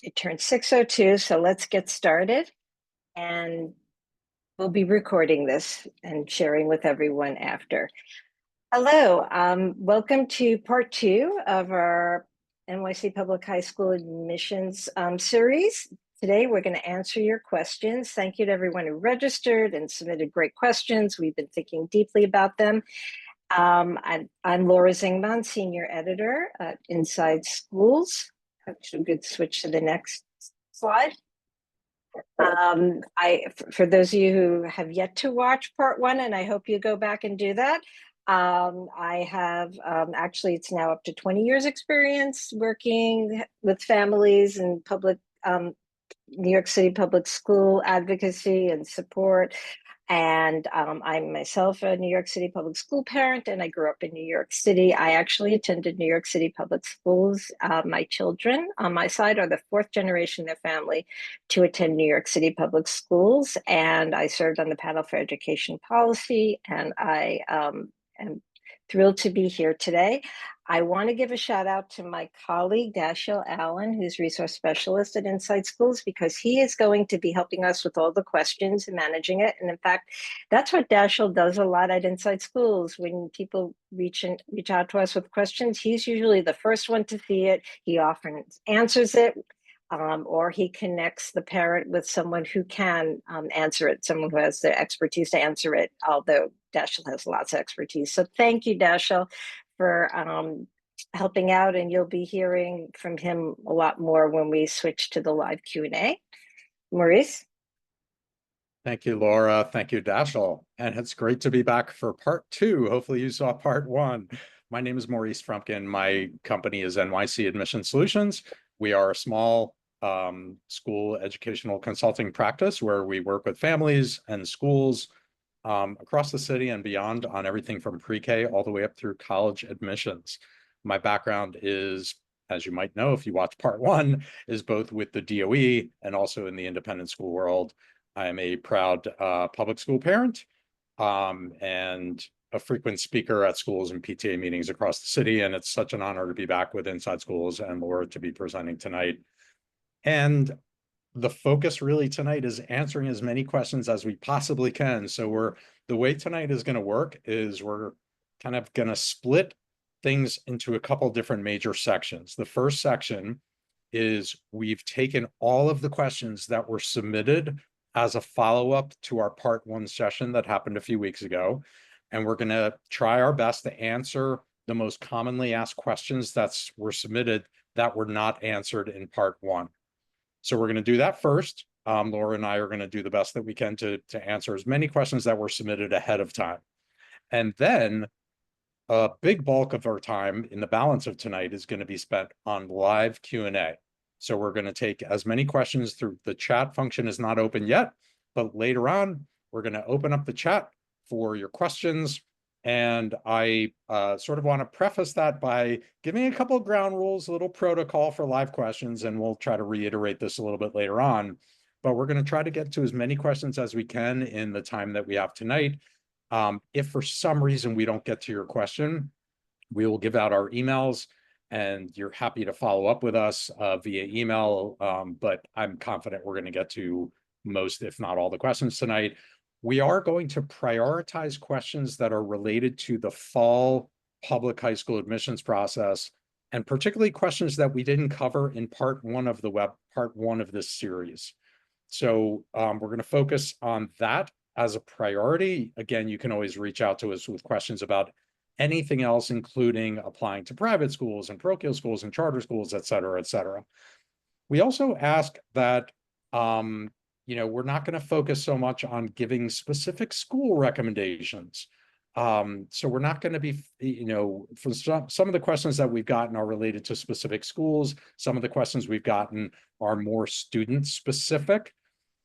It turned 6:02, so let's get started. And we'll be recording this and sharing with everyone after. Hello, welcome to part 2 of our NYC Public High School admissions series. Today, we're going to answer your questions. Thank you to everyone who registered and submitted great questions. We've been thinking deeply about them. I'm Laura Zingman, Senior Editor at Inside Schools. Actually, we could switch to the next slide. For those of you who have yet to watch part 1, and I hope you go back and do that, I have actually, it's now up to 20 years experience working with families and public New York City public school advocacy and support. And I'm myself a New York City public school parent, and I grew up in New York City. I actually attended New York City public schools. My children on my side are the 4th generation in their family to attend New York City public schools. And I served on the panel for education policy, and I am thrilled to be here today. I want to give a shout out to my colleague, Dashiell Allen, who's resource specialist at Inside Schools, because he is going to be helping us with all the questions and managing it. And in fact, that's what Dashiell does a lot at Inside Schools. When people reach out to us with questions, he's usually the first one to see it. He often answers it. Or he connects the parent with someone who can answer it, someone who has the expertise to answer it, although Dashiell has lots of expertise. So thank you, Dashiell, for helping out, and you'll be hearing from him a lot more when we switch to the live Q&A. Maurice? Thank you, Laura. Thank you, Dashiell. And it's great to be back for part 2. Hopefully you saw part 1. My name is Maurice Frumpkin. My company is NYC Admission Solutions. We are a small school educational consulting practice where we work with families and schools across the city and beyond on everything from pre-K all the way up through college admissions. My background is, as you might know if you watch part 1, is both with the DOE and also in the independent school world. I am a proud public school parent and a frequent speaker at schools and PTA meetings across the city. And it's such an honor to be back with Inside Schools and Laura to be presenting tonight. And the focus really tonight is answering as many questions as we possibly can. So the way tonight is going to work is we're kind of going to split things into a couple different major sections. The first section is we've taken all of the questions that were submitted as a follow-up to our part 1 session that happened a few weeks ago. And we're going to try our best to answer the most commonly asked questions that were submitted that were not answered in part 1. So we're going to do that first. Laura and I are going to do the best that we can to answer as many questions that were submitted ahead of time. And then a big bulk of our time in the balance of tonight is going to be spent on live Q&A. So we're going to take as many questions through the chat function is not open yet, but later on, we're going to open up the chat for your questions. And I sort of want to preface that by giving a couple of ground rules, a little protocol for live questions, and we'll try to reiterate this a little bit later on. But we're going to try to get to as many questions as we can in the time that we have tonight. If for some reason we don't get to your question, we will give out our emails, and you're happy to follow up with us via email. But I'm confident we're going to get to most, if not all, the questions tonight. We are going to prioritize questions that are related to the fall public high school admissions process, and particularly questions that we didn't cover in part 1 of this series. So we're going to focus on that as a priority. Again, you can always reach out to us with questions about anything else, including applying to private schools and parochial schools and charter schools, et cetera, et cetera. We also ask that we're not going to focus so much on giving specific school recommendations. So we're not going to be, for some of the questions that we've gotten are related to specific schools. Some of the questions we've gotten are more student specific.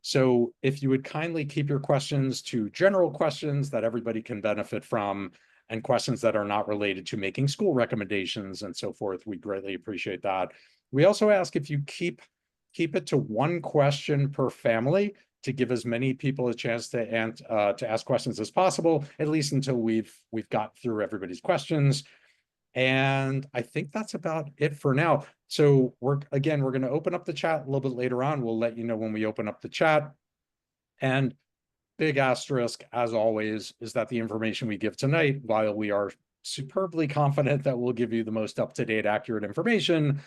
So if you would kindly keep your questions to general questions that everybody can benefit from, and questions that are not related to making school recommendations and so forth, we greatly appreciate that. We also ask if you keep it to 1 question per family to give as many people a chance to ask questions as possible, at least until we've got through everybody's questions. And I think that's about it for now. So we're going to open up the chat a little bit later on. We'll let you know when we open up the chat. And big asterisk, as always, is that the information we give tonight, while we are superbly confident that we'll give you the most up-to-date, accurate information,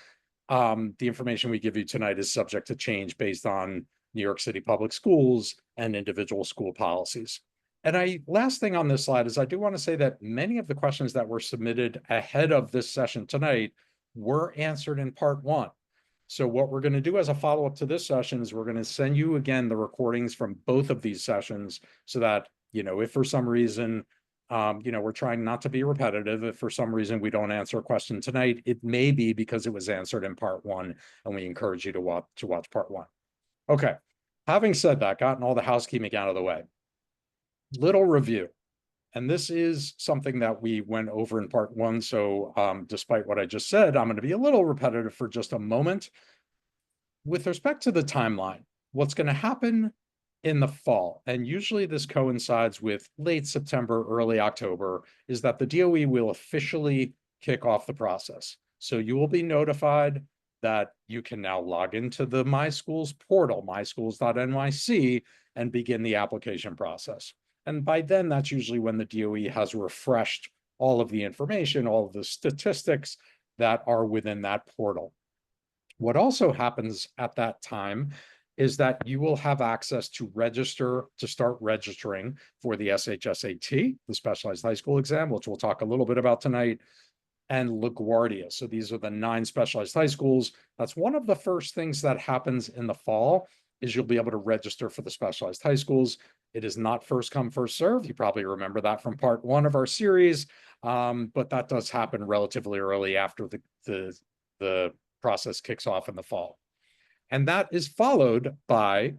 the information we give you tonight is subject to change based on New York City public schools and individual school policies. And last thing on this slide is I do want to say that many of the questions that were submitted ahead of this session tonight were answered in part one. So what we're going to do as a follow-up to this session is we're going to send you again the recordings from both of these sessions so that, if for some reason, we're trying not to be repetitive. If for some reason we don't answer a question tonight, it may be because it was answered in part one, and we encourage you to watch part one. Okay. Having said that, gotten all the housekeeping out of the way, little review. And this is something that we went over in part one. So despite what I just said, I'm going to be a little repetitive for just a moment. With respect to the timeline, what's going to happen in the fall, and usually this coincides with late September, early October, is that the DOE will officially kick off the process. So you will be notified that you can now log into the My Schools portal, myschools.nyc, and begin the application process. And by then, that's usually when the DOE has refreshed all of the information, all of the statistics that are within that portal. What also happens at that time is that you will have access to start registering for the SHSAT, the Specialized High School Exam, which we'll talk a little bit about tonight, and LaGuardia. So these are the 9 specialized high schools. That's one of the first things that happens in the fall is you'll be able to register for the specialized high schools. It is not first come, first serve. You probably remember that from part one of our series, but that does happen relatively early after the process kicks off in the fall. And that is followed by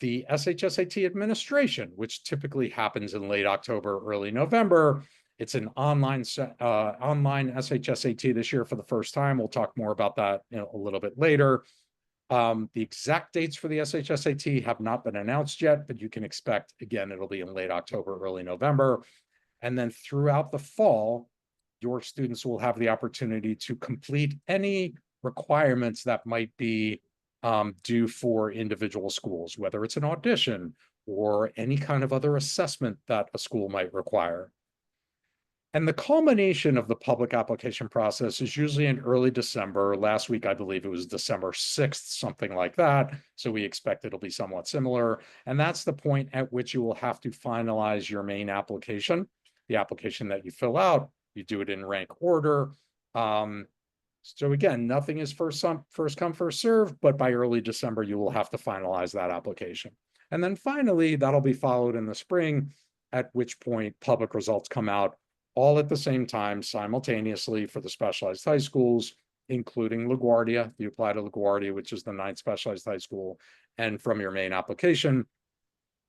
the SHSAT administration, which typically happens in late October, early November. It's an online SHSAT this year for the first time. We'll talk more about that a little bit later. The exact dates for the SHSAT have not been announced yet, but you can expect, again, it'll be in late October, early November. And then throughout the fall, your students will have the opportunity to complete any requirements that might be due for individual schools, whether it's an audition or any kind of other assessment that a school might require. And the culmination of the public application process is usually in early December. Last week, I believe it was December 6th, something like that. So we expect it'll be somewhat similar. And that's the point at which you will have to finalize your main application, the application that you fill out. You do it in rank order. So again, nothing is first come, first serve, but by early December, you will have to finalize that application. And then finally, that'll be followed in the spring, at which point public results come out all at the same time, simultaneously for the specialized high schools, including LaGuardia. If you apply to LaGuardia, which is the 9th specialized high school, and from your main application.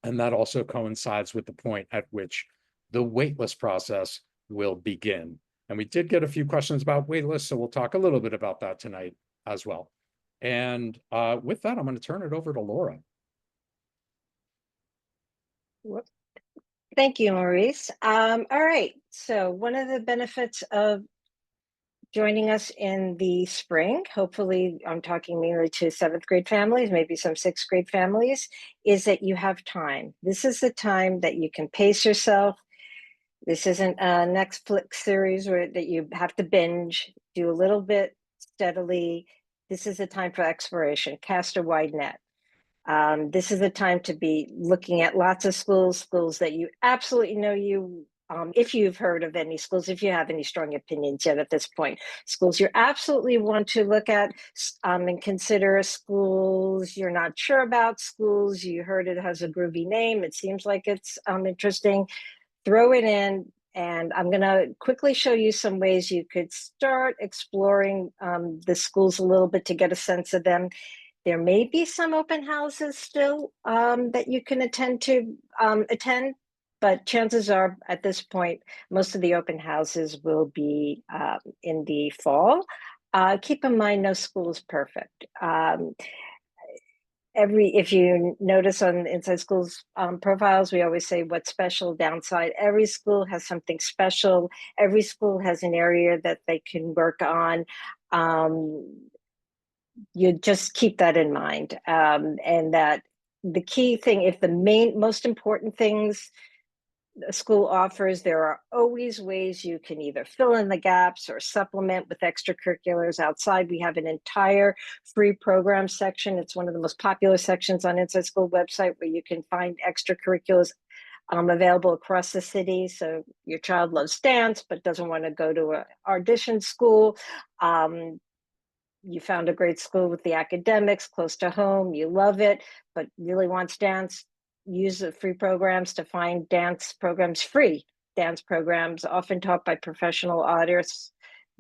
And that also coincides with the point at which the waitlist process will begin. And we did get a few questions about waitlists, so we'll talk a little bit about that tonight as well. And with that, I'm going to turn it over to Laura. Thank you, Maurice. All right, so one of the benefits of joining us in the spring, hopefully I'm talking mainly to 7th grade families, maybe some 6th grade families, is that you have time. This is the time that you can pace yourself. This isn't a Netflix series that you have to binge, do a little bit steadily. This is a time for exploration, cast a wide net. This is the time to be looking at lots of schools that you absolutely know if you've heard of any schools, if you have any strong opinions yet at this point, schools you absolutely want to look at and consider, schools you're not sure about, schools you heard it has a groovy name, it seems like it's interesting, throw it in. And I'm going to quickly show you some ways you could start exploring the schools a little bit to get a sense of them. There may be some open houses still that you can attend, but chances are at this point, most of the open houses will be in the fall. Keep in mind, no school is perfect. if you notice on Inside Schools profiles, we always say what's special, downside. Every school has something special. Every school has an area that they can work on. You just keep that in mind. And that the key thing, if the most important things a school offers, there are always ways you can either fill in the gaps or supplement with extracurriculars outside. We have an entire free program section. It's one of the most popular sections on Inside School website where you can find extracurriculars available across the city. So your child loves dance but doesn't want to go to an audition school. You found a great school with the academics close to home, you love it, but really wants dance. Use the free programs to find dance programs, free dance programs, often taught by professional artists.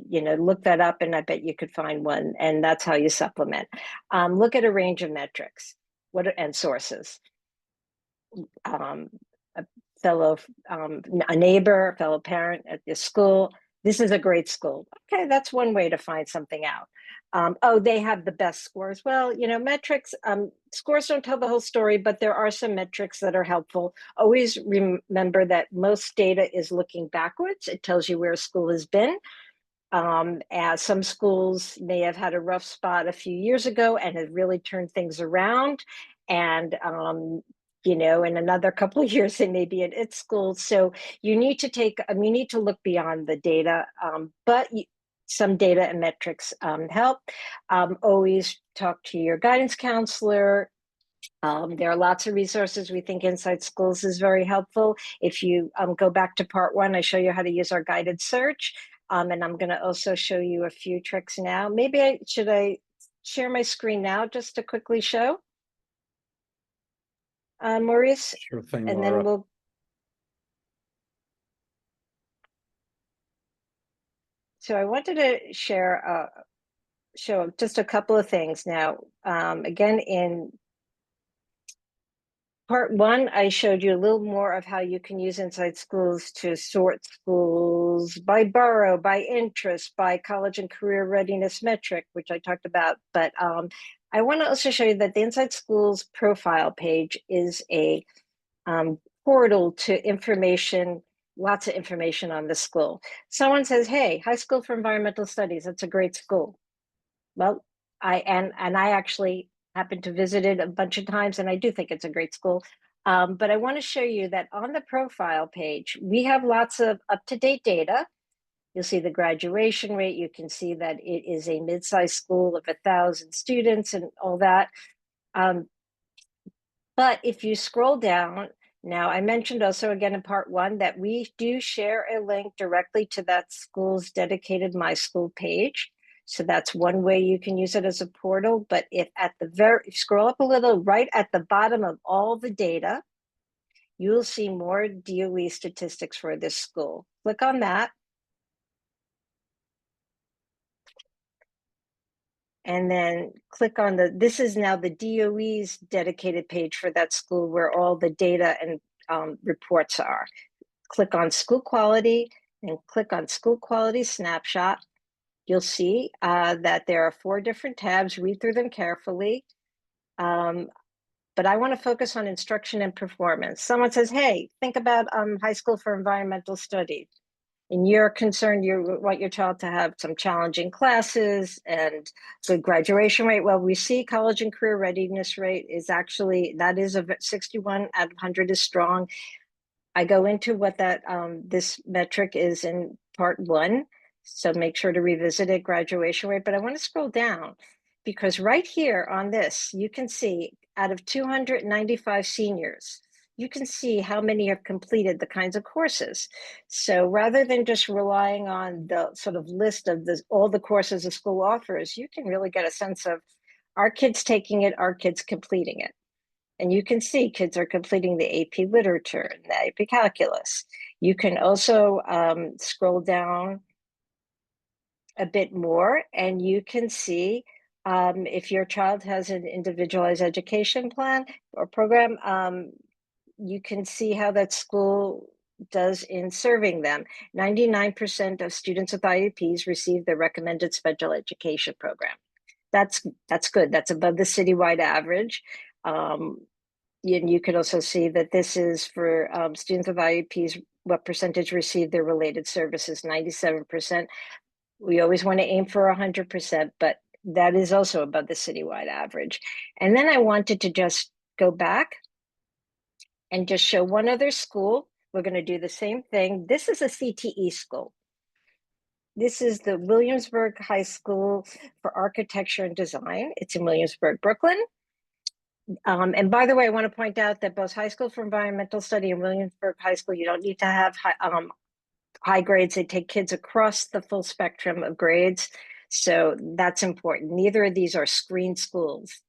Look that up and I bet you could find one. And that's how you supplement. Look at a range of metrics and sources. A fellow, a neighbor, a fellow parent at the school. This is a great school. Okay, that's one way to find something out. Oh, they have the best scores. Well, metrics, scores don't tell the whole story, but there are some metrics that are helpful. Always remember that most data is looking backwards. It tells you where a school has been. As some schools may have had a rough spot a few years ago and have really turned things around. And in another couple of years, they may be at its school. So you need to look beyond the data, but some data and metrics help. Always talk to your guidance counselor. There are lots of resources. We think Inside Schools is very helpful. If you go back to part 1, I show you how to use our guided search. And I'm going to also show you a few tricks now. Should I share my screen now just to quickly show? Maurice? Sure thing, and Laura. then so I wanted to show just a couple of things now. Again, in part 1, I showed you a little more of how you can use Inside Schools to sort schools by borough, by interest, by college and career readiness metric, which I talked about. But I want to also show you that the Inside Schools profile page is a portal to information, lots of information on the school. Someone says, hey, High School for Environmental Studies, that's a great school. Well, I actually happened to visit it a bunch of times, and I do think it's a great school. But I want to show you that on the profile page, we have lots of up-to-date data. You'll see the graduation rate. You can see that it is a mid-sized school of 1,000 students and all that. But if you scroll down, now I mentioned also again in part 1 that we do share a link directly to that school's dedicated My School page. So that's one way you can use it as a portal. But if scroll up a little, right at the bottom of all the data, you'll see more DOE statistics for this school. Click on that. And then click on this is now the DOE's dedicated page for that school where all the data and reports are. Click on school quality and click on school quality snapshot. You'll see that there are 4 different tabs. Read through them carefully. But I want to focus on instruction and performance. Someone says, hey, think about High School for Environmental Studies. And you're concerned you want your child to have some challenging classes and good graduation rate. Well, we see college and career readiness rate is actually, that is a 61 out of 100 is strong. I go into what that this metric is in part 1. So make sure to revisit it, graduation rate. But I want to scroll down because right here on this, you can see out of 295 seniors, you can see how many have completed the kinds of courses. So rather than just relying on the sort of list of all the courses a school offers, you can really get a sense of, are kids taking it, are kids completing it? And you can see kids are completing the AP literature and the AP calculus. You can also scroll down a bit more and you can see if your child has an individualized education plan or program, you can see how that school does in serving them. 99% of students with IEPs receive the recommended special education program. that's good. That's above the citywide average. And you could also see that this is for students with IEPs, what percentage receive their related services, 97%. We always want to aim for 100%, but that is also above the citywide average. And then I wanted to just go back and just show one other school. We're going to do the same thing. This is a CTE school. This is the Williamsburg High School for Architecture and Design. It's in Williamsburg, Brooklyn. And by the way, I want to point out that both High School for Environmental Study and Williamsburg High School, you don't need to have high grades. They take kids across the full spectrum of grades. So that's important. Neither of these are screen schools.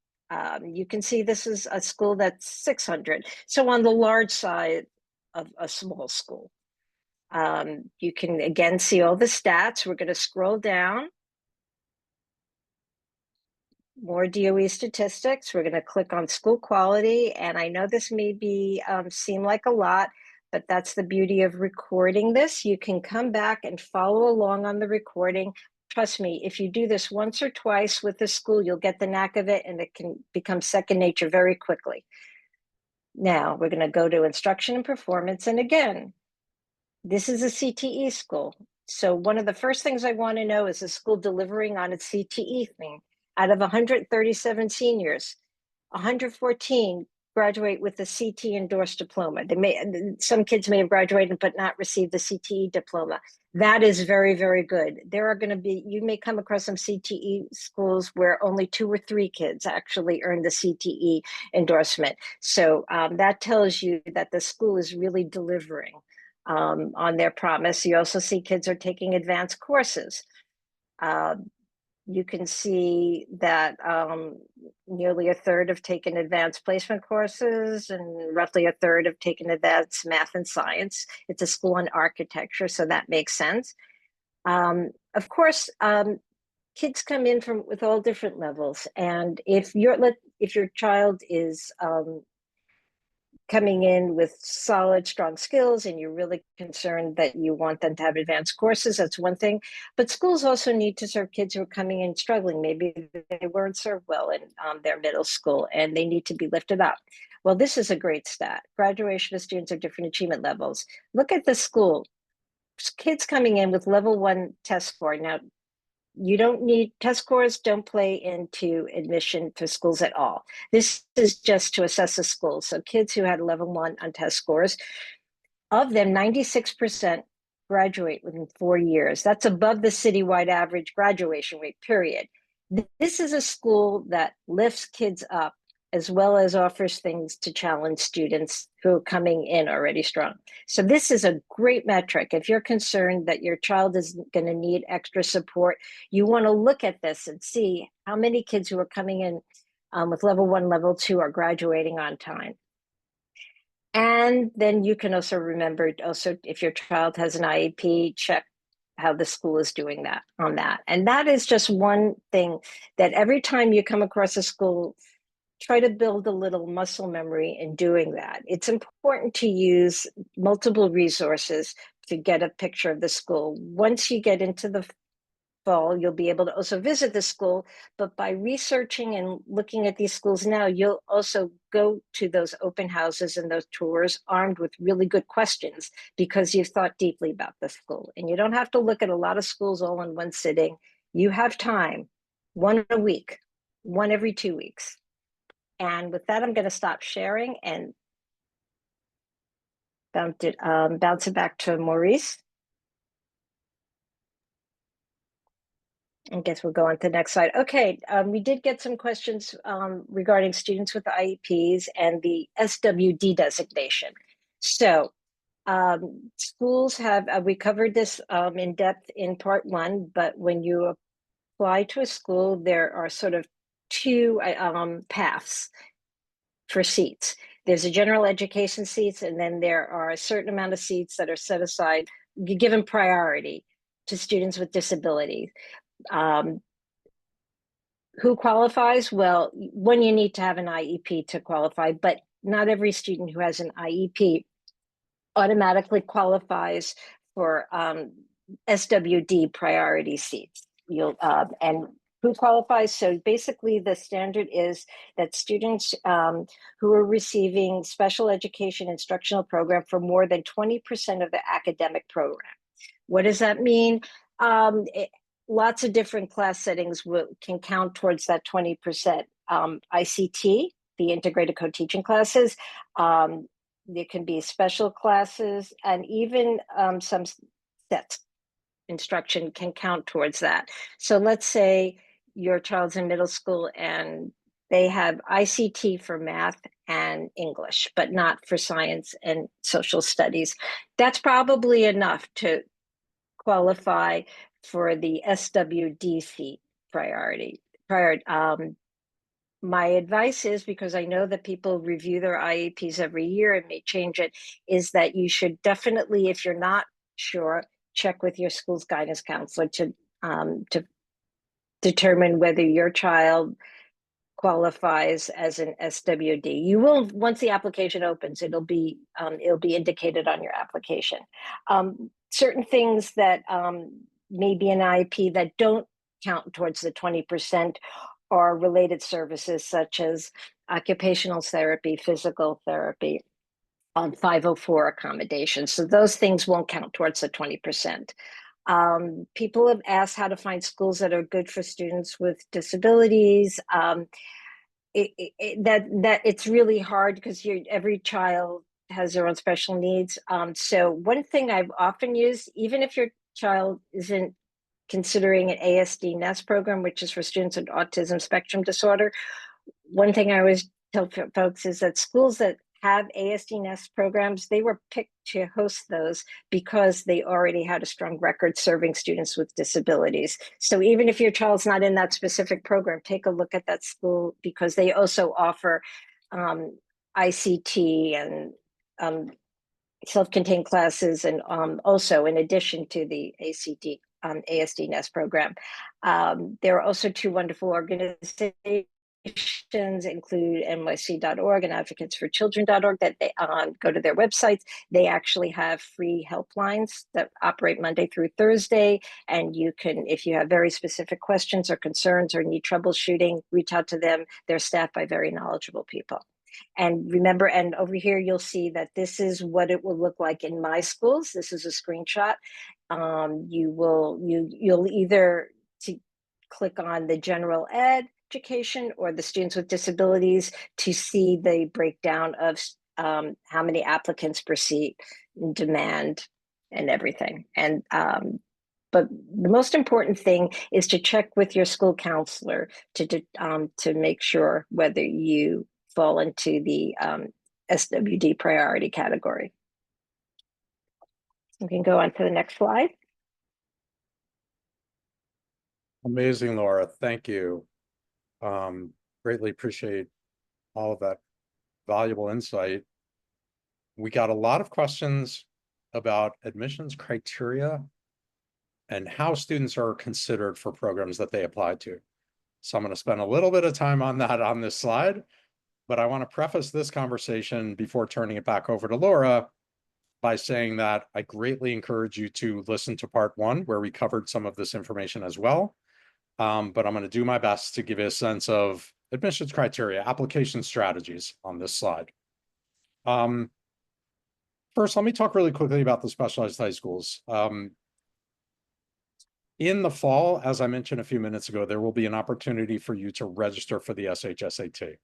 You can see this is a school that's 600. So on the large side of a small school. You can again see all the stats. We're going to scroll down. More DOE statistics. We're going to click on school quality. And I know this may be seem like a lot, but that's the beauty of recording this. You can come back and follow along on the recording. Trust me, if you do this once or twice with the school, you'll get the knack of it and it can become second nature very quickly. Now we're going to go to instruction and performance. And again, this is a CTE school. So one of the first things I want to know is the school delivering on its CTE thing. Out of 137 seniors, 114 graduate with the CTE endorsed diploma. Some kids may have graduated but not received the CTE diploma. That is very, very good. There are going to be, you may come across some CTE schools where only 2 or 3 kids actually earn the CTE endorsement. So that tells you that the school is really delivering on their promise. You also see kids are taking advanced courses. You can see that nearly a third have taken advanced placement courses and roughly a third have taken advanced math and science. It's a school in architecture, so that makes sense. Of course, kids come in with all different levels. And if your child is coming in with solid, strong skills, and you're really concerned that you want them to have advanced courses, that's one thing. But schools also need to serve kids who are coming in struggling. Maybe they weren't served well in their middle school and they need to be lifted up. Well, this is a great stat. Graduation of students of different achievement levels. Look at the school. Kids coming in with level 1 test score. Now, you don't need test scores, don't play into admission to schools at all. This is just to assess the school. So kids who had level 1 on test scores, of them, 96% graduate within 4 years. That's above the citywide average graduation rate, period. This is a school that lifts kids up as well as offers things to challenge students who are coming in already strong. So this is a great metric. If you're concerned that your child is going to need extra support, you want to look at this and see how many kids who are coming in with level 1, level 2 are graduating on time. And then you can also remember, if your child has an IEP, check how the school is doing that on that. And that is just one thing that every time you come across a school, try to build a little muscle memory in doing that. It's important to use multiple resources to get a picture of the school. Once you get into the fall, you'll be able to also visit the school, but by researching and looking at these schools now, you'll also go to those open houses and those tours armed with really good questions because you've thought deeply about the school. And you don't have to look at a lot of schools all in one sitting. You have time, 1 a week, 1 every 2 weeks. And with that, I'm going to stop sharing and bounce it back to Maurice. I guess we'll go on to the next slide. Okay, we did get some questions regarding students with IEPs and the SWD designation. So schools have, we covered this in depth in part 1, but when you apply to a school, there are sort of 2 paths for seats. There's a general education seats, and then there are a certain amount of seats that are set aside, given priority to students with disabilities. Who qualifies? Well, one, you need to have an IEP to qualify, but not every student who has an IEP automatically qualifies for SWD priority seats. And who qualifies. So basically the standard is that students who are receiving special education instructional program for more than 20% of the academic program. What does that mean? Lots of different class settings can count towards that 20%. ICT, the integrated co-teaching classes, there can be special classes, and even some sets instruction can count towards that. So let's say your child's in middle school and they have ICT for math and English, but not for science and social studies. That's probably enough to qualify for the SWD seat priority. My advice is, because I know that people review their IEPs every year and may change it, is that you should definitely, if you're not sure, check with your school's guidance counselor to determine whether your child qualifies as an SWD. You will, once the application opens, it'll be indicated on your application. Certain things that may be an IEP that don't count towards the 20% are related services such as occupational therapy, physical therapy, 504 accommodations. So those things won't count towards the 20%. People have asked how to find schools that are good for students with disabilities. That it's really hard because every child has their own special needs. So one thing I've often used, even if your child isn't considering an ASD nest program, which is for students with autism spectrum disorder, one thing I always tell folks is that schools that have ASD nest programs, they were picked to host those because they already had a strong record serving students with disabilities. So even if your child's not in that specific program, take a look at that school, because they also offer ICT and self-contained classes, and also in addition to the ASD nest program. There are also two wonderful organizations, include nyc.org and advocatesforchildren.org, that they go to their websites. They actually have free helplines that operate Monday through Thursday, and you can, if you have very specific questions or concerns or need troubleshooting, reach out to them. They're staffed by very knowledgeable people. And remember, and over here, you'll see that this is what it will look like in my schools. This is a screenshot. You'll either click on the general ed education or the students with disabilities to see the breakdown of how many applicants per seat, demand, and everything. And but the most important thing is to check with your school counselor to make sure whether you fall into the SWD priority category. We can go on to the next slide. Amazing, Laura. Thank you. Greatly appreciate all of that valuable insight. We got a lot of questions about admissions criteria and how students are considered for programs that they apply to. So I'm going to spend a little bit of time on that on this slide, but I want to preface this conversation before turning it back over to Laura by saying that I greatly encourage you to listen to part one, where we covered some of this information as well. But I'm going to do my best to give you a sense of admissions criteria, application strategies on this slide. First, let me talk really quickly about the specialized high schools. In the fall, as I mentioned a few minutes ago, there will be an opportunity for you to register for the SHSAT.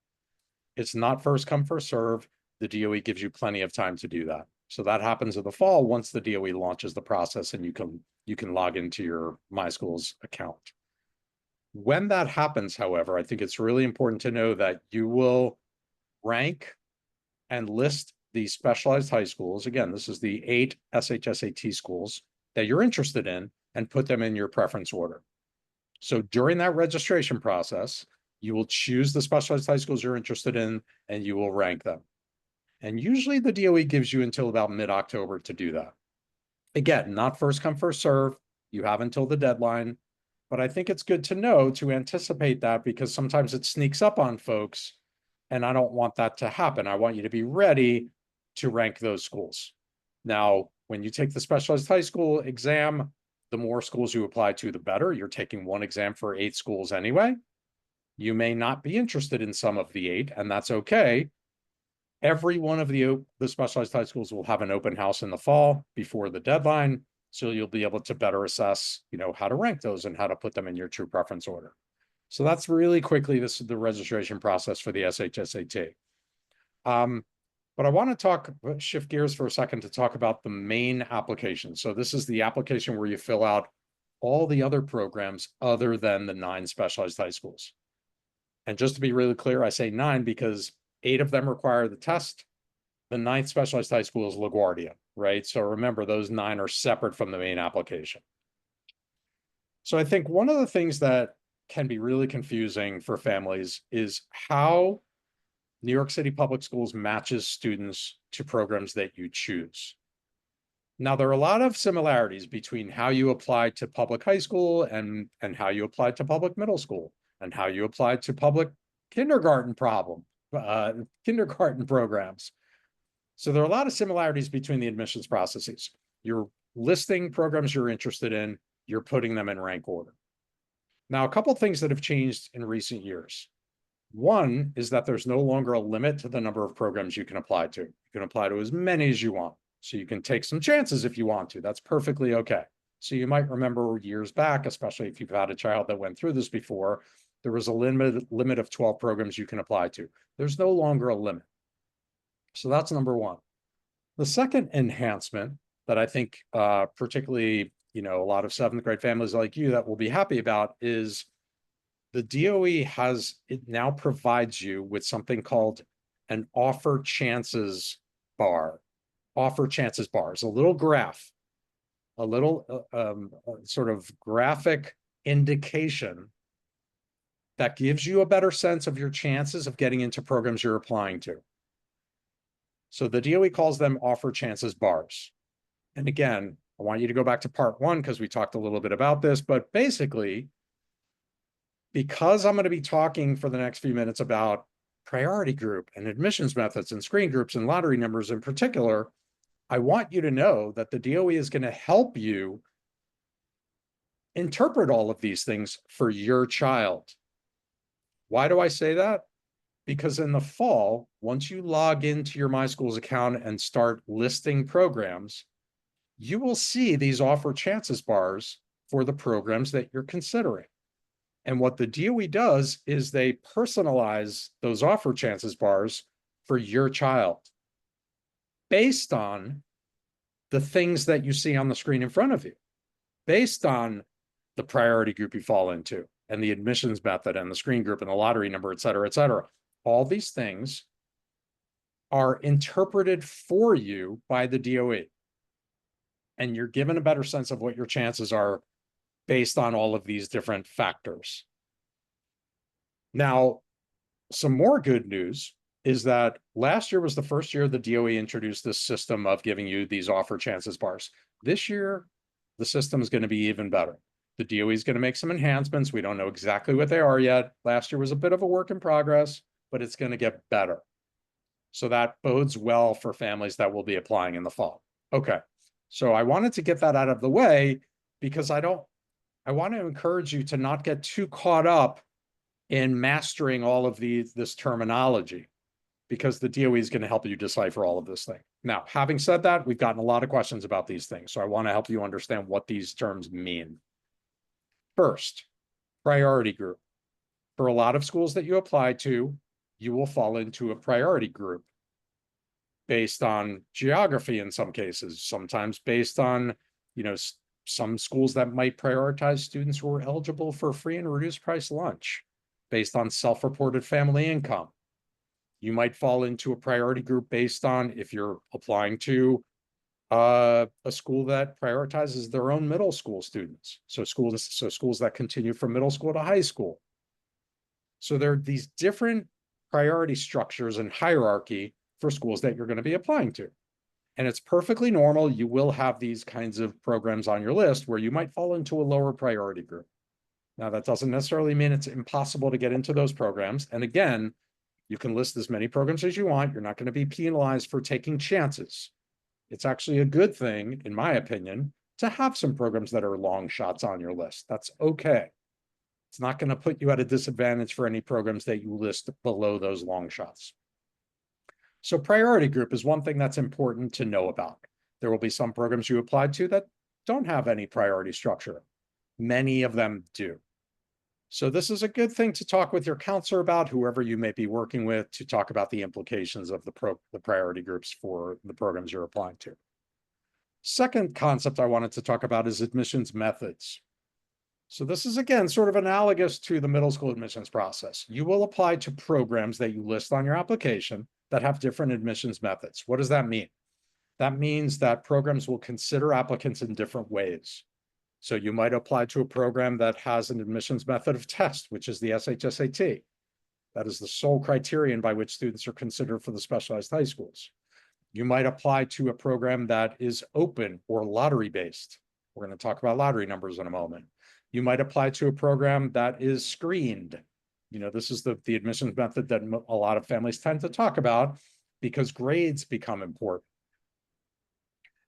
It's not first come, first serve. The DOE gives you plenty of time to do that. So that happens in the fall once the DOE launches the process and you can log into your MySchools account. When that happens, however, I think it's really important to know that you will rank and list the specialized high schools. Again, this is the 8 SHSAT schools that you're interested in, and put them in your preference order. So during that registration process, you will choose the specialized high schools you're interested in, and you will rank them. And usually the DOE gives you until about mid-October to do that. Again, not first come, first serve. You have until the deadline. But I think it's good to know to anticipate that, because sometimes it sneaks up on folks, and I don't want that to happen. I want you to be ready to rank those schools. Now, when you take the specialized high school exam, the more schools you apply to, the better. You're taking one exam for 8 schools anyway. You may not be interested in some of the 8, and that's okay. Every one of the specialized high schools will have an open house in the fall before the deadline. So you'll be able to better assess, how to rank those and how to put them in your true preference order. So that's really quickly, this is the registration process for the SHSAT. But I want to shift gears for a second to talk about the main application. So this is the application where you fill out all the other programs other than the 9 specialized high schools. And just to be really clear, I say 9 because 8 of them require the test. The 9th specialized high school is LaGuardia, right? So remember, those 9 are separate from the main application. So I think one of the things that can be really confusing for families is how New York City Public Schools matches students to programs that you choose. Now, there are a lot of similarities between how you apply to public high school and how you apply to public middle school and how you apply to public kindergarten programs. So there are a lot of similarities between the admissions processes. You're listing programs you're interested in, you're putting them in rank order. Now, a couple of things that have changed in recent years. One is that there's no longer a limit to the number of programs you can apply to. You can apply to as many as you want. So you can take some chances if you want to. That's perfectly okay. So you might remember years back, especially if you've had a child that went through this before, there was a limit of 12 programs you can apply to. There's no longer a limit. So that's number one. The second enhancement that I think particularly, a lot of 7th grade families like you that will be happy about is the DOE now provides you with something called an offer chances bar. Offer chances bars, a little graph, a little sort of graphic indication that gives you a better sense of your chances of getting into programs you're applying to. So the DOE calls them offer chances bars. And again, I want you to go back to part 1 because we talked a little bit about this, but basically, because I'm going to be talking for the next few minutes about priority group and admissions methods and screen groups and lottery numbers in particular, I want you to know that the DOE is going to help you interpret all of these things for your child. Why do I say that? Because in the fall, once you log into your MySchools account and start listing programs, you will see these offer chances bars for the programs that you're considering. And what the DOE does is they personalize those offer chances bars for your child based on the things that you see on the screen in front of you, based on the priority group you fall into and the admissions method and the screen group and the lottery number, et cetera, et cetera. All these things are interpreted for you by the DOE. And you're given a better sense of what your chances are based on all of these different factors. Now, some more good news is that last year was the first year the DOE introduced this system of giving you these offer chances bars. This year, the system is going to be even better. The DOE is going to make some enhancements. We don't know exactly what they are yet. Last year was a bit of a work in progress, but it's going to get better. So that bodes well for families that will be applying in the fall. Okay, so I wanted to get that out of the way because I want to encourage you to not get too caught up in mastering all of this terminology, because the DOE is going to help you decipher all of this thing. Now, having said that, we've gotten a lot of questions about these things, so I want to help you understand what these terms mean. First, priority group. For a lot of schools that you apply to, you will fall into a priority group based on geography in some cases, sometimes based on, some schools that might prioritize students who are eligible for free and reduced price lunch based on self-reported family income. You might fall into a priority group based on if you're applying to a school that prioritizes their own middle school students. So schools that continue from middle school to high school. So there are these different priority structures and hierarchy for schools that you're going to be applying to. And it's perfectly normal. You will have these kinds of programs on your list where you might fall into a lower priority group. Now, that doesn't necessarily mean it's impossible to get into those programs. And again, you can list as many programs as you want. You're not going to be penalized for taking chances. It's actually a good thing, in my opinion, to have some programs that are long shots on your list. That's okay. It's not going to put you at a disadvantage for any programs that you list below those long shots. So priority group is one thing that's important to know about. There will be some programs you apply to that don't have any priority structure. Many of them do. So this is a good thing to talk with your counselor about, whoever you may be working with, to talk about the implications of the priority groups for the programs you're applying to. Second concept I wanted to talk about is admissions methods. So this is, again, sort of analogous to the middle school admissions process. You will apply to programs that you list on your application that have different admissions methods. What does that mean? That means that programs will consider applicants in different ways. So you might apply to a program that has an admissions method of test, which is the SHSAT. That is the sole criterion by which students are considered for the specialized high schools. You might apply to a program that is open or lottery-based. We're going to talk about lottery numbers in a moment. You might apply to a program that is screened. This is the admissions method that a lot of families tend to talk about because grades become important.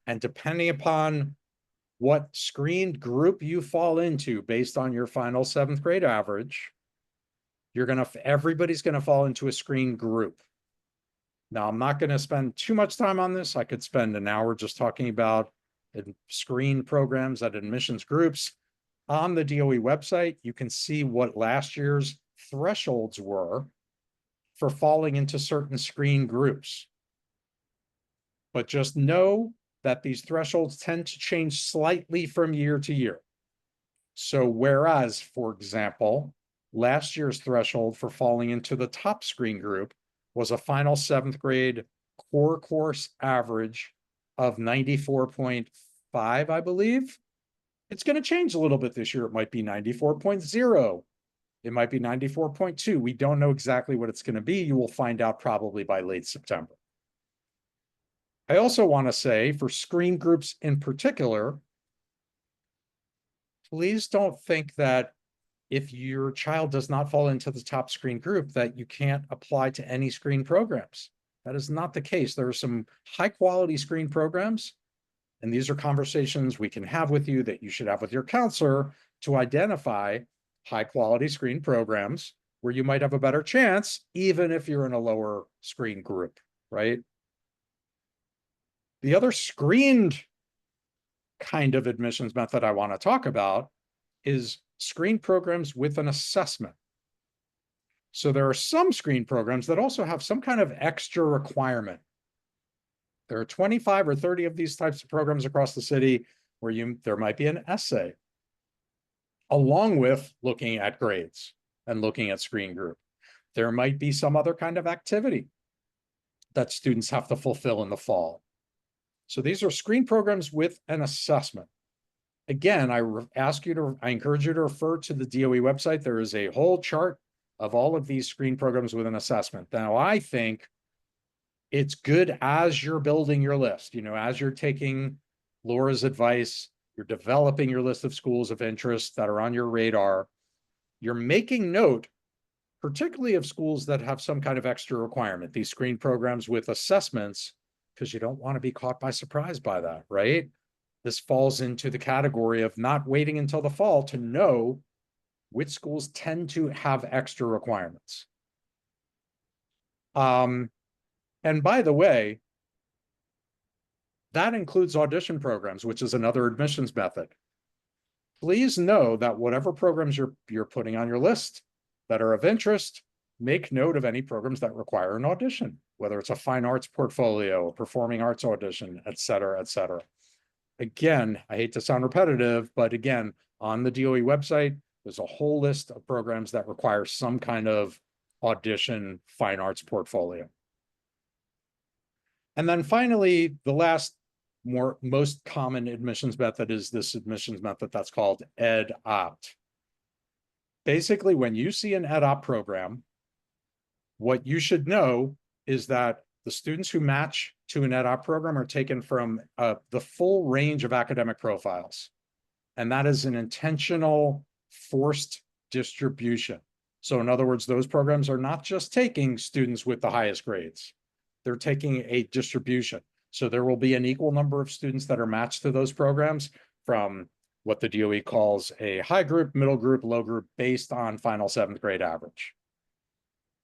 And depending upon what screened group you fall into based on your final 7th grade average, everybody's going to fall into a screened group. Now, I'm not going to spend too much time on this. I could spend an hour just talking about screened programs at admissions groups. On the DOE website, you can see what last year's thresholds were for falling into certain screen groups. But just know that these thresholds tend to change slightly from year to year. So whereas, for example, last year's threshold for falling into the top screen group was a final 7th grade core course average of 94.5, I believe. It's going to change a little bit this year. It might be 94.0. It might be 94.2. We don't know exactly what it's going to be. You will find out probably by late September. I also want to say, for screen groups in particular, please don't think that if your child does not fall into the top screen group that you can't apply to any screen programs. That is not the case. There are some high quality screen programs, and these are conversations we can have with you that you should have with your counselor to identify high quality screen programs where you might have a better chance, even if you're in a lower screen group, right? The other screened kind of admissions method I want to talk about is screen programs with an assessment. So there are some screen programs that also have some kind of extra requirement. There are 25 or 30 of these types of programs across the city where there might be an essay, along with looking at grades and looking at screen group. There might be some other kind of activity that students have to fulfill in the fall. So these are screen programs with an assessment. Again, I encourage you to refer to the DOE website. There is a whole chart of all of these screen programs with an assessment. Now, I think it's good as you're building your list, as you're taking Laura's advice, you're developing your list of schools of interest that are on your radar, you're making note, particularly of schools that have some kind of extra requirement, these screen programs with assessments, because you don't want to be caught by surprise by that, right? This falls into the category of not waiting until the fall to know which schools tend to have extra requirements. And by the way, that includes audition programs, which is another admissions method. Please know that whatever programs you're putting on your list that are of interest, make note of any programs that require an audition, whether it's a fine arts portfolio, a performing arts audition, et cetera, et cetera. Again, I hate to sound repetitive, but again, on the DOE website, there's a whole list of programs that require some kind of audition fine arts portfolio. And then finally, the last most common admissions method is this admissions method that's called Ed-Opt. Basically, when you see an Ed-Opt program, what you should know is that the students who match to an Ed-Opt program are taken from the full range of academic profiles. And that is an intentional forced distribution. So in other words, those programs are not just taking students with the highest grades. They're taking a distribution. So there will be an equal number of students that are matched to those programs. from what the DOE calls a high group, middle group, low group based on final 7th grade average.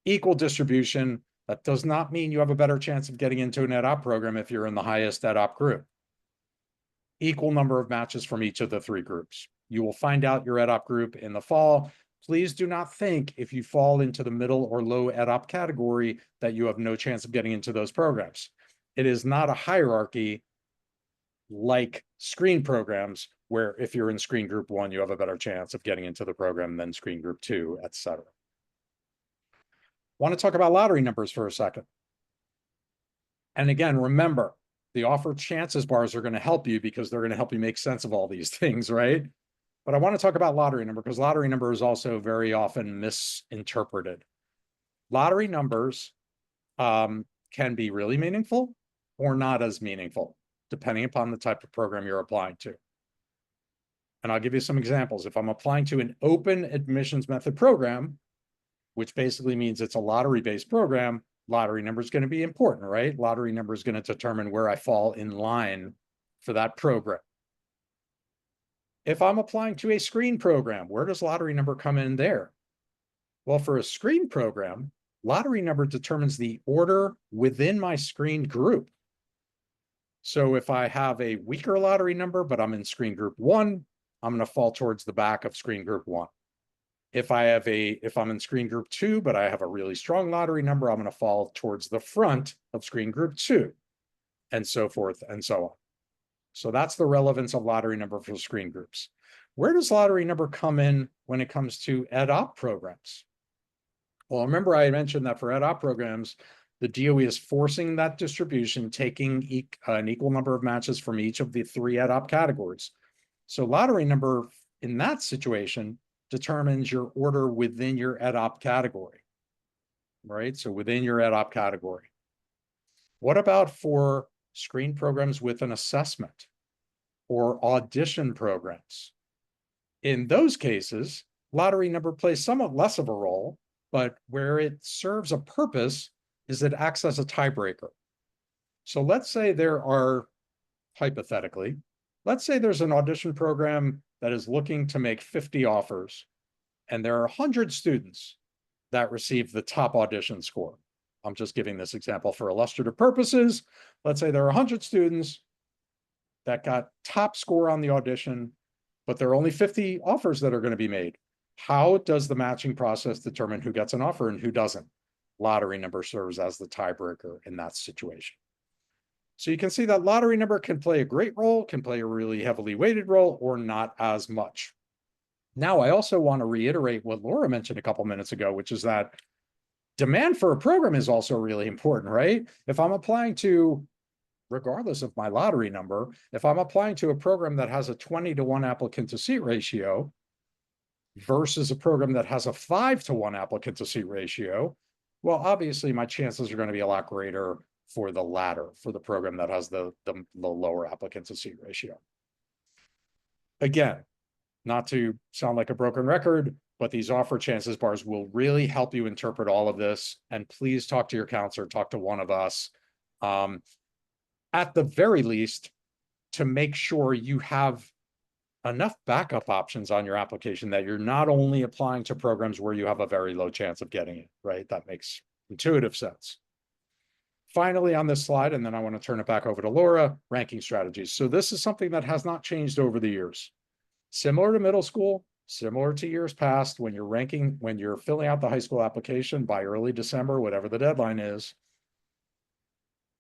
Equal distribution, that does not mean you have a better chance of getting into an ed-op program if you're in the highest ed-op group. Equal number of matches from each of the 3 groups. You will find out your ed-op group in the fall. Please do not think if you fall into the middle or low ed-op category that you have no chance of getting into those programs. It is not a hierarchy like screen programs, where if you're in screen group 1, you have a better chance of getting into the program than screen group 2, etc. Want to talk about lottery numbers for a second. And again, remember, the offer chances bars are going to help you because they're going to help you make sense of all these things, right? But I want to talk about lottery number because lottery number is also very often misinterpreted. Lottery numbers can be really meaningful or not as meaningful, depending upon the type of program you're applying to. And I'll give you some examples. If I'm applying to an open admissions method program, which basically means it's a lottery-based program, lottery number is going to be important, right? Lottery number is going to determine where I fall in line for that program. If I'm applying to a screen program, where does lottery number come in there? Well, for a screen program, lottery number determines the order within my screened group. So if I have a weaker lottery number, but I'm in screen group 1, I'm going to fall towards the back of screen group 1. If I'm in screen group 2, but I have a really strong lottery number, I'm going to fall towards the front of screen group 2, and so forth and so on. So that's the relevance of lottery number for screen groups. Where does lottery number come in when it comes to ed-op programs? Well, remember I mentioned that for ed-op programs, the DOE is forcing that distribution, taking an equal number of matches from each of the 3 ed-op categories. So lottery number in that situation determines your order within your ed-op category, right? So within your ed-op category. What about for screen programs with an assessment or audition programs? In those cases, lottery number plays somewhat less of a role, but where it serves a purpose is it acts as a tiebreaker. So let's say there are, hypothetically, let's say there's an audition program that is looking to make 50 offers, and there are 100 students that receive the top audition score. I'm just giving this example for illustrative purposes. Let's say there are 100 students that got top score on the audition, but there are only 50 offers that are going to be made. How does the matching process determine who gets an offer and who doesn't? Lottery number serves as the tiebreaker in that situation. So you can see that lottery number can play a great role, can play a really heavily weighted role, or not as much. Now, I also want to reiterate what Laura mentioned a couple minutes ago, which is that demand for a program is also really important, right? If I'm applying to, regardless of my lottery number, if I'm applying to a program that has a 20-to-1 applicant to seat ratio versus a program that has a 5-to-1 applicant to seat ratio, well, obviously my chances are going to be a lot greater for the latter, for the program that has the lower applicant to seat ratio. Again, not to sound like a broken record, but these offer chances bars will really help you interpret all of this. And please talk to your counselor, talk to one of us, at the very least, to make sure you have enough backup options on your application that you're not only applying to programs where you have a very low chance of getting it, right? That makes intuitive sense. Finally, on this slide, and then I want to turn it back over to Laura, ranking strategies. So this is something that has not changed over the years. Similar to middle school, similar to years past, when you're ranking, when you're filling out the high school application by early December, whatever the deadline is.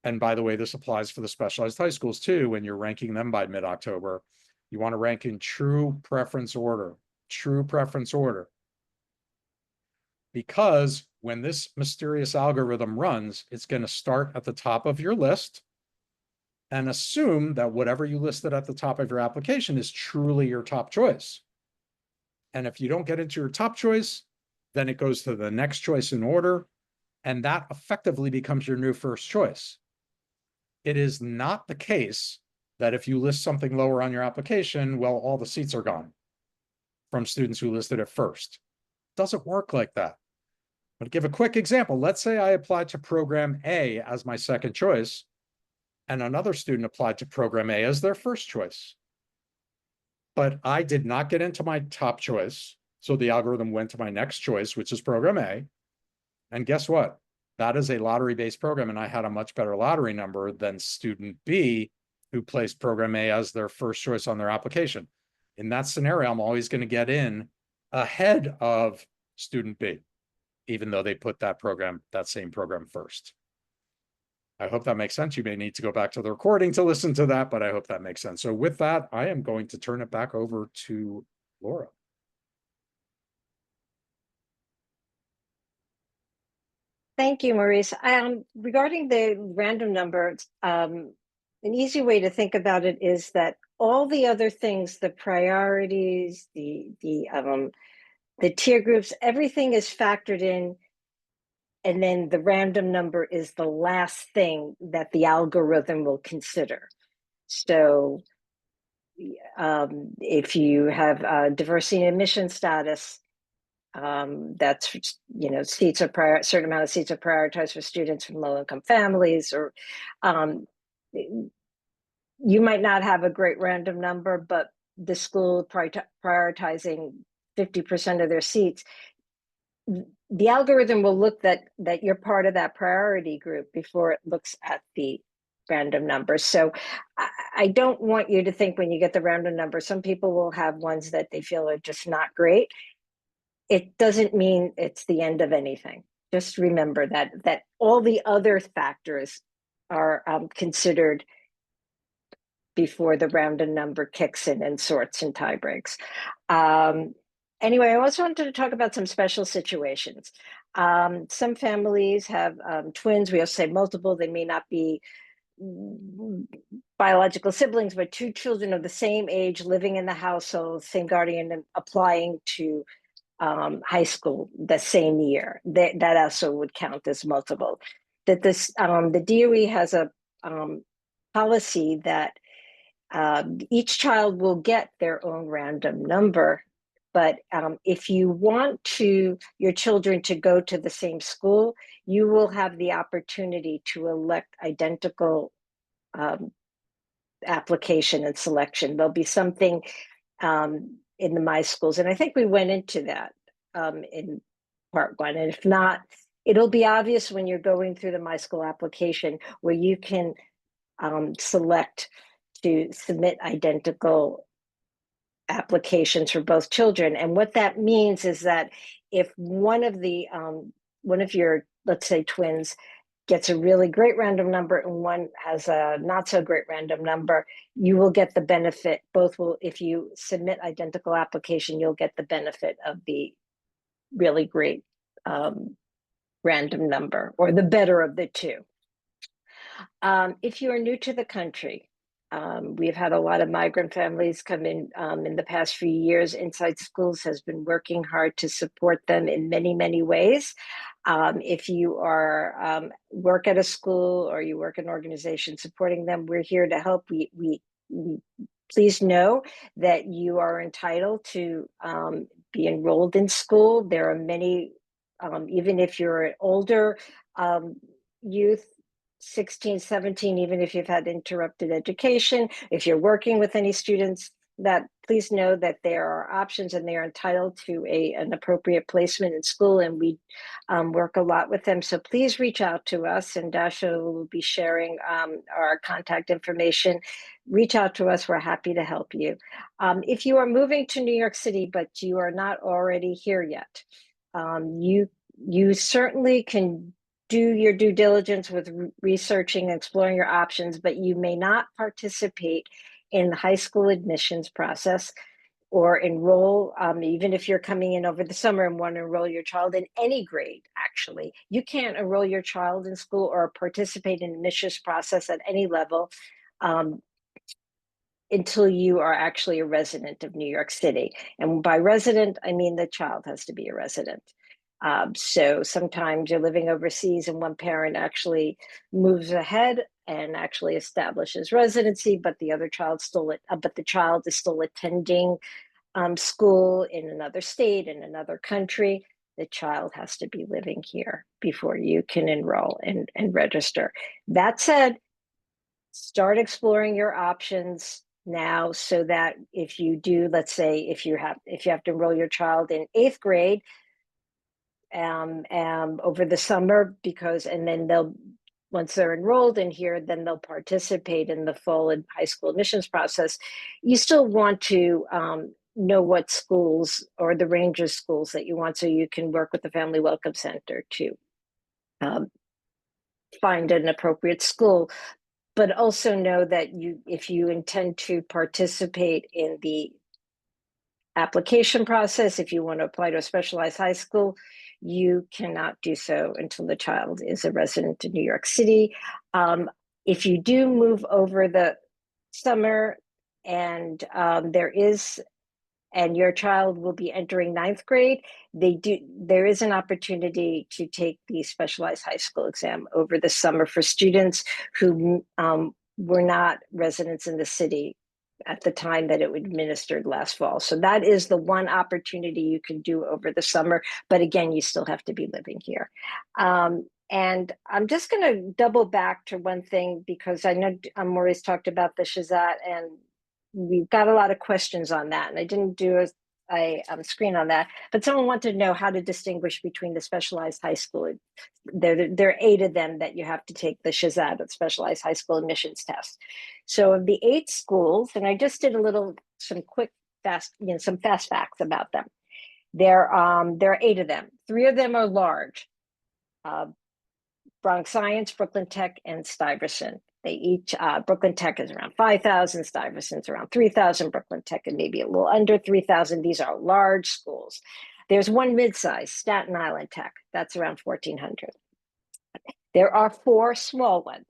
And by the way, this applies for the specialized high schools too, when you're ranking them by mid-October. You want to rank in true preference order, because when this mysterious algorithm runs, it's going to start at the top of your list and assume that whatever you listed at the top of your application is truly your top choice. And if you don't get into your top choice, then it goes to the next choice in order, and that effectively becomes your new first choice. It is not the case that if you list something lower on your application, well, all the seats are gone from students who listed it first. It doesn't work like that. But to give a quick example, let's say I applied to program A as my second choice, and another student applied to program A as their first choice. but I did not get into my top choice. So the algorithm went to my next choice, which is program A. And guess what? That is a lottery-based program, and I had a much better lottery number than student B, who placed program A as their first choice on their application. In that scenario, I'm always going to get in ahead of student B, even though they put that same program first. I hope that makes sense. You may need to go back to the recording to listen to that, but I hope that makes sense. So with that, I am going to turn it back over to Laura. Thank you, Maurice. Regarding the random numbers, an easy way to think about it is that all the other things, the priorities, the tier groups, everything is factored in, and then the random number is the last thing that the algorithm will consider. So if you have diversity and admission status, that's, seats are certain amount of seats are prioritized for students from low-income families, or you might not have a great random number, but the school prioritizing 50% of their seats, the algorithm will look that you're part of that priority group before it looks at the random numbers. So I don't want you to think when you get the random number, some people will have ones that they feel are just not great. It doesn't mean it's the end of anything. Just remember that all the other factors are considered before the random number kicks in and sorts and tie breaks. Anyway, I also wanted to talk about some special situations. Some families have twins. We also say multiple. They may not be biological siblings, but two children of the same age living in the household, same guardian, and applying to high school the same year. That also would count as multiple. That the DOE has a policy that each child will get their own random number, but if you want your children to go to the same school, you will have the opportunity to elect identical application and selection. There'll be something in the My Schools, and I think we went into that in part one. And if not, it'll be obvious when you're going through the My School application, where you can select to submit identical applications for both children. And what that means is that if one of your, let's say, twins gets a really great random number and one has a not so great random number, you will get the benefit. Both will, if you submit identical application, you'll get the benefit of the really great random number, or the better of the two. If you are new to the country, we've had a lot of migrant families come in the past few years. InsideSchools has been working hard to support them in many, many ways. If you are work at a school or you work in an organization supporting them, we're here to help. We please know that you are entitled to be enrolled in school. There are many, even if you're an older youth, 16, 17, even if you've had interrupted education, if you're working with any students, that please know that there are options and they are entitled to an appropriate placement in school, and we work a lot with them. So please reach out to us, and Dasha will be sharing our contact information. Reach out to us. We're happy to help you. If you are moving to New York City, but you are not already here yet, you certainly can do your due diligence with researching and exploring your options, but you may not participate in the high school admissions process or enroll, even if you're coming in over the summer and want to enroll your child in any grade. Actually, you can't enroll your child in school or participate in the admissions process at any level until you are actually a resident of New York City. And by resident, I mean the child has to be a resident. So sometimes you're living overseas and one parent actually moves ahead and actually establishes residency, but the child is still attending school in another state, in another country. The child has to be living here before you can enroll and register. That said, start exploring your options now, so that if you do, let's say, if you have to enroll your child in 8th grade over the summer, and then they'll, once they're enrolled in here, then they'll participate in the fall and high school admissions process. You still want to know what schools or the range of schools that you want, so you can work with the Family Welcome Center to find an appropriate school. But also know that if you intend to participate in the application process, if you want to apply to a specialized high school, you cannot do so until the child is a resident in New York City. If you do move over the summer, and and your child will be entering 9th grade, there is an opportunity to take the specialized high school exam over the summer for students who were not residents in the city at the time that it was administered last fall. So that is the one opportunity you can do over the summer. But again, you still have to be living here. And I'm just going to double back to one thing, because I know Maurice talked about the Shahzad, and we've got a lot of questions on that. And I didn't do a screen on that, but someone wanted to know how to distinguish between the specialized high school. There are 8 of them that you have to take the Shahzad, specialized high school admissions test. So of the 8 schools, and I just did some fast facts about them. There are 8 of them. 3 of them are large. Bronx Science, Brooklyn Tech, and Stuyvesant. They each, Brooklyn Tech is around 5,000, Stuyvesant's around 3,000, Brooklyn Tech and maybe a little under 3,000. These are large schools. There's one mid-size, Staten Island Tech, that's around 1,400. There are 4 small ones.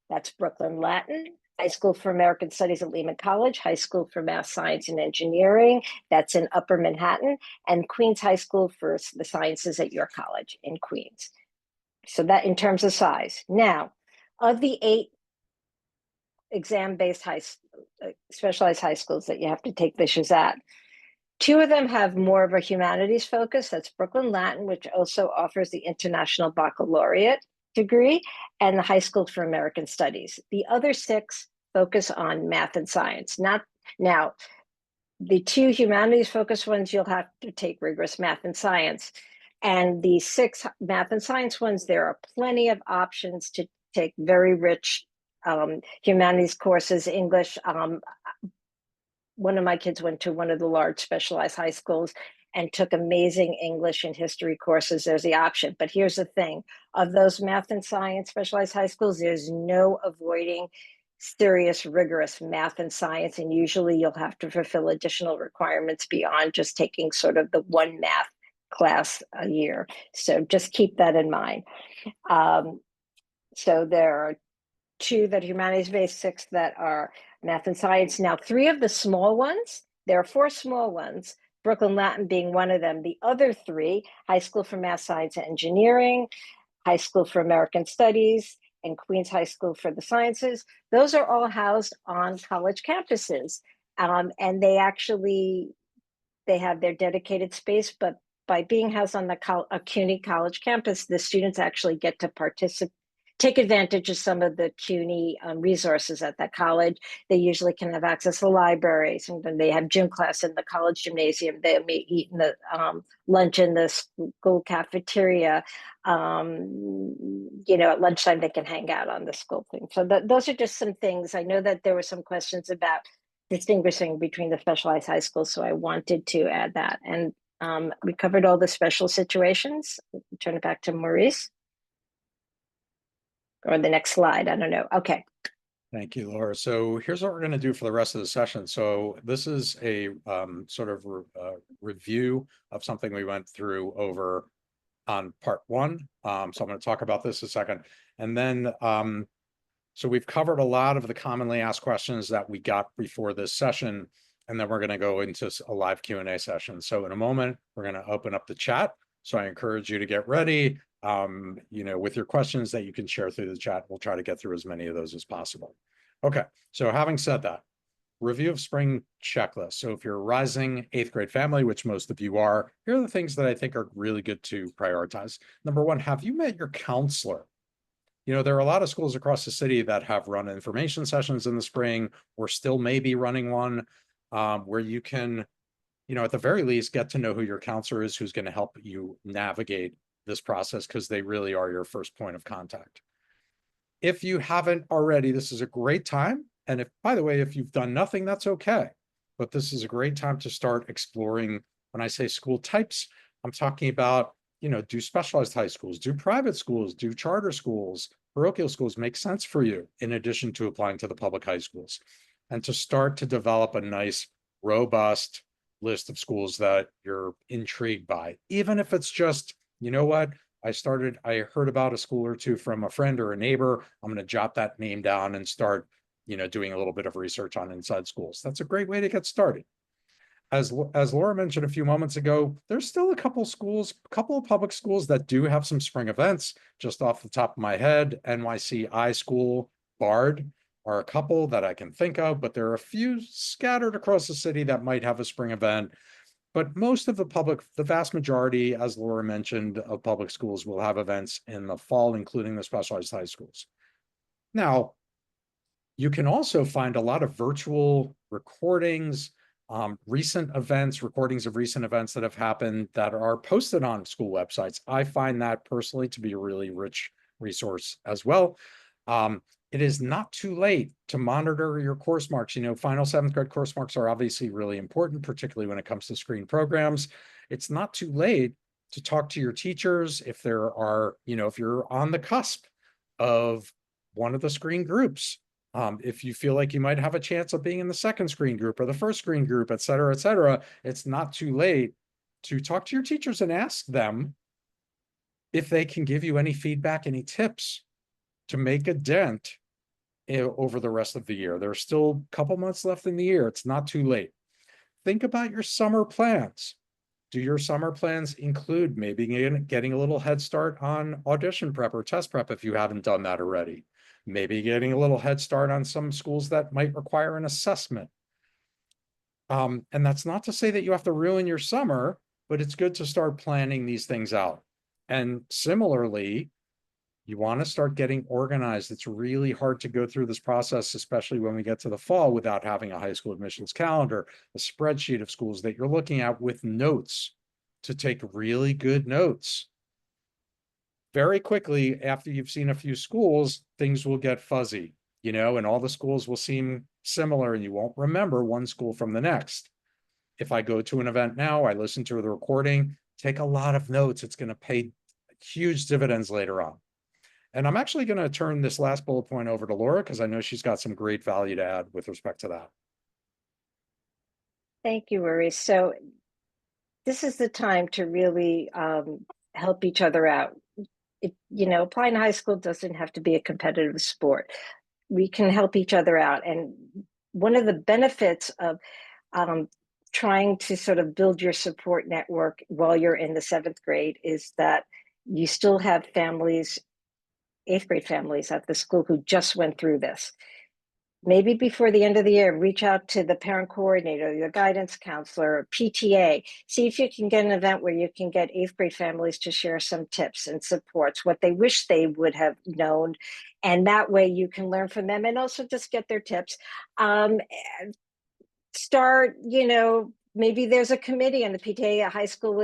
That's Brooklyn Latin, High School for American Studies at Lehman College, High School for Math, Science, and Engineering, that's in Upper Manhattan, and Queens High School for the Sciences at York College in Queens. So that in terms of size. Now, of the 8 exam-based specialized high schools that you have to take the Shahzad, 2 of them have more of a humanities focus. That's Brooklyn Latin, which also offers the International Baccalaureate degree, and the High School for American Studies. The other 6 focus on math and science. Now, the 2 humanities focused ones, you'll have to take rigorous math and science. And the 6 math and science ones, there are plenty of options to take very rich humanities courses, English. One of my kids went to one of the large specialized high schools and took amazing English and history courses. There's the option. But here's the thing. Of those math and science specialized high schools, there's no avoiding serious, rigorous math and science. And usually you'll have to fulfill additional requirements beyond just taking sort of the one math class a year. So just keep that in mind. So there are 2 that are humanities-based, 6 that are math and science. Now, 3 of the small ones, there are 4 small ones, Brooklyn Latin being one of them. The other 3, High School for Math, Science, and Engineering, High School for American Studies, and Queens High School for the Sciences, those are all housed on college campuses. And they have their dedicated space, but by being housed on the CUNY College campus, the students actually get to take advantage of some of the CUNY resources at that college. They usually can have access to libraries, and then they have gym class in the college gymnasium. They may eat in the lunch in the school cafeteria. At lunchtime, they can hang out on the school thing. So those are just some things. I know that there were some questions about distinguishing between the specialized high schools, so I wanted to add that. And we covered all the special situations. Turn it back to Maurice. Or the next slide, I don't know. Okay. Thank you, Laura. So here's what we're going to do for the rest of the session. So this is a sort of review of something we went through over on part 1. So I'm going to talk about this a second. And then, so we've covered a lot of the commonly asked questions that we got before this session, and then we're going to go into a live Q&A session. So in a moment, we're going to open up the chat. So I encourage you to get ready, with your questions that you can share through the chat. We'll try to get through as many of those as possible. Okay, so having said that, review of spring checklist. So if you're a rising 8th grade family, which most of you are, here are the things that I think are really good to prioritize. Number 1, have you met your counselor? There are a lot of schools across the city that have run information sessions in the spring, or still may be running one, where you can, at the very least, get to know who your counselor is, who's going to help you navigate this process, because they really are your first point of contact. If you haven't already, this is a great time. And if, by the way, if you've done nothing, that's okay. But this is a great time to start exploring. When I say school types, I'm talking about, do specialized high schools, do private schools, do charter schools, parochial schools make sense for you, in addition to applying to the public high schools, and to start to develop a nice, robust list of schools that you're intrigued by, even if it's just, what, I heard about a school or two from a friend or a neighbor. I'm going to jot that name down and start, doing a little bit of research on Inside Schools. That's a great way to get started. As Laura mentioned a few moments ago, there's still a couple of public schools that do have some spring events. Just off the top of my head, NYC iSchool, Bard are a couple that I can think of, but there are a few scattered across the city that might have a spring event. But most of the vast majority, as Laura mentioned, of public schools will have events in the fall, including the specialized high schools. Now, you can also find a lot of virtual recordings, recordings of recent events that have happened that are posted on school websites. I find that personally to be a really rich resource as well. It is not too late to monitor your course marks. Final 7th grade course marks are obviously really important, particularly when it comes to screen programs. It's not too late to talk to your teachers if if you're on the cusp of one of the screen groups. If you feel like you might have a chance of being in the second screen group or the first screen group, et cetera, it's not too late to talk to your teachers and ask them if they can give you any feedback, any tips to make a dent over the rest of the year. There's still a couple months left in the year. It's not too late. Think about your summer plans. Do your summer plans include maybe getting a little head start on audition prep or test prep if you haven't done that already? Maybe getting a little head start on some schools that might require an assessment. And that's not to say that you have to ruin your summer, but it's good to start planning these things out. And similarly, you want to start getting organized. It's really hard to go through this process, especially when we get to the fall, without having a high school admissions calendar, a spreadsheet of schools that you're looking at with notes to take really good notes. Very quickly, after you've seen a few schools, things will get fuzzy, and all the schools will seem similar and you won't remember one school from the next. If I go to an event now, I listen to the recording, take a lot of notes. It's going to pay huge dividends later on. And I'm actually going to turn this last bullet point over to Laura, because I know she's got some great value to add with respect to that. Thank you, Maurice. So this is the time to really help each other out. Applying to high school doesn't have to be a competitive sport. We can help each other out. And one of the benefits of trying to sort of build your support network while you're in the 7th grade is that you still have families, 8th grade families at the school who just went through this. Maybe before the end of the year, reach out to the parent coordinator, your guidance counselor, PTA. See if you can get an event where you can get 8th grade families to share some tips and supports, what they wish they would have known. And that way you can learn from them and also just get their tips. Start, maybe there's a committee on the PTA, a high school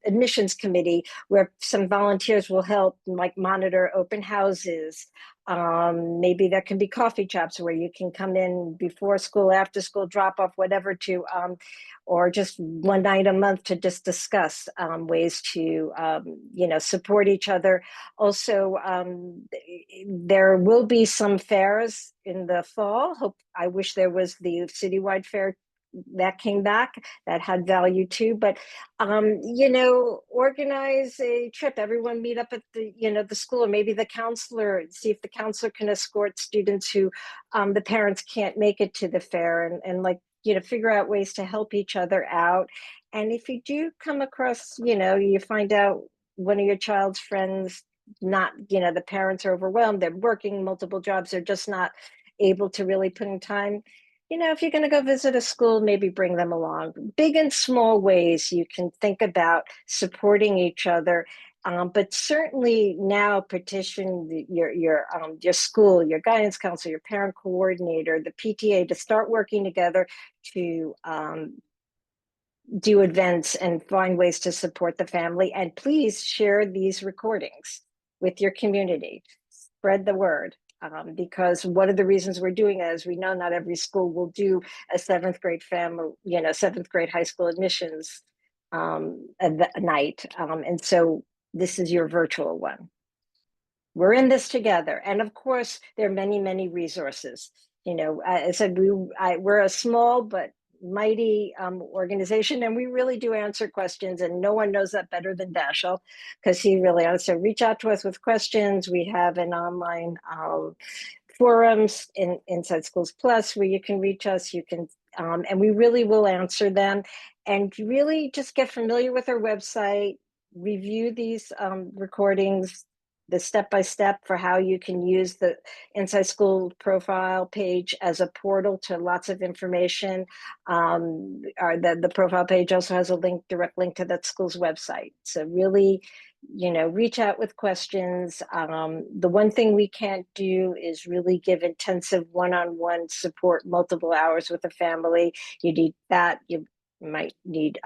admissions committee, where some volunteers will help, like monitor open houses. Maybe there can be coffee shops where you can come in before school, after school, drop off, whatever, or just one night a month to just discuss ways to, support each other. Also, there will be some fairs in the fall. I wish there was the citywide fair that came back that had value too, but organize a trip, everyone meet up at the school, or maybe the counselor, see if the counselor can escort students who the parents can't make it to the fair, and figure out ways to help each other out. And if you do come across, you find out one of your child's friends, not, the parents are overwhelmed, they're working multiple jobs, they're just not able to really put in time. If you're going to go visit a school, maybe bring them along. Big and small ways you can think about supporting each other But certainly now petition your school, your guidance counselor, your parent coordinator, the PTA to start working together to do events and find ways to support the family. And please share these recordings with your community. Spread the word. Because one of the reasons we're doing it is we know not every school will do a seventh grade family, seventh grade high school admissions a night. And so this is your virtual one. We're in this together. And of course, there are many, many resources. I said, we're a small but mighty organization, and we really do answer questions, and no one knows that better than Dashel, because he really also reach out to us with questions. We have an online forums in Inside Schools Plus where you can reach us, and we really will answer them, and really just get familiar with our website, review these recordings, the step-by-step for how you can use the Inside School profile page as a portal to lots of information. The profile page also has a direct link to that school's website. So really, reach out with questions. The one thing we can't do is really give intensive one-on-one support, multiple hours with a family. You need that. You might need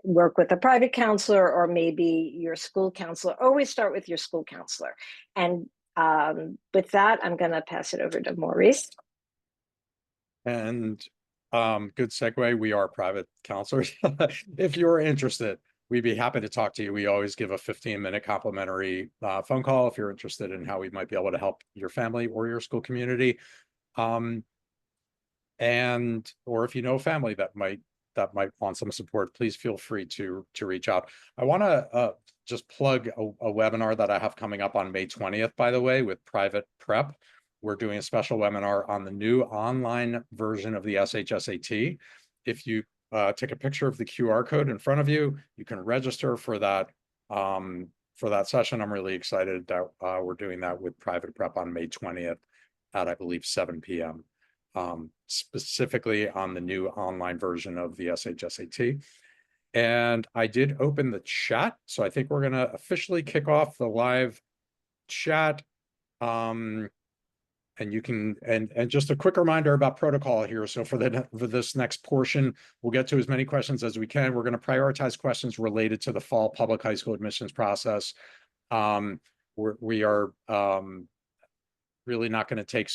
work with a private counselor or maybe your school counselor. Always start with your school counselor. And with that, I'm going to pass it over to Maurice. And good segue. We are private counselors. If you're interested, we'd be happy to talk to you. We always give a 15-minute complimentary phone call if you're interested in how we might be able to help your family or your school community. Or if you know a family that might want some support, please feel free to reach out. I want to just plug a webinar that I have coming up on May 20th, by the way, with Private Prep. We're doing a special webinar on the new online version of the SHSAT. If you take a picture of the QR code in front of you, you can register for that session. I'm really excited that we're doing that with Private Prep on May 20th at, I believe, 7 p.m. Specifically on the new online version of the SHSAT. And I did open the chat, so I think we're going to officially kick off the live chat. And you can, and just a quick reminder about protocol here. So for this next portion, we'll get to as many questions as we can. We're going to prioritize questions related to the fall public high school admissions process. We are really not going to take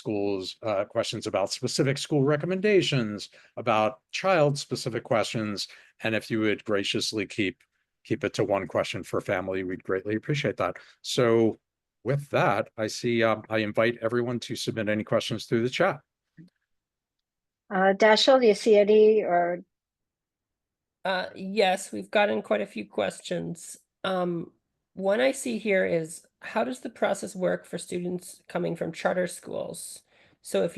questions about specific school recommendations, about child-specific questions. And if you would graciously keep it to one question for family, we'd greatly appreciate that. So with that, I invite everyone to submit any questions through the chat. Dashel, do you see any or? Yes, we've gotten quite a few questions. One I see here is, how does the process work for students coming from charter schools? So if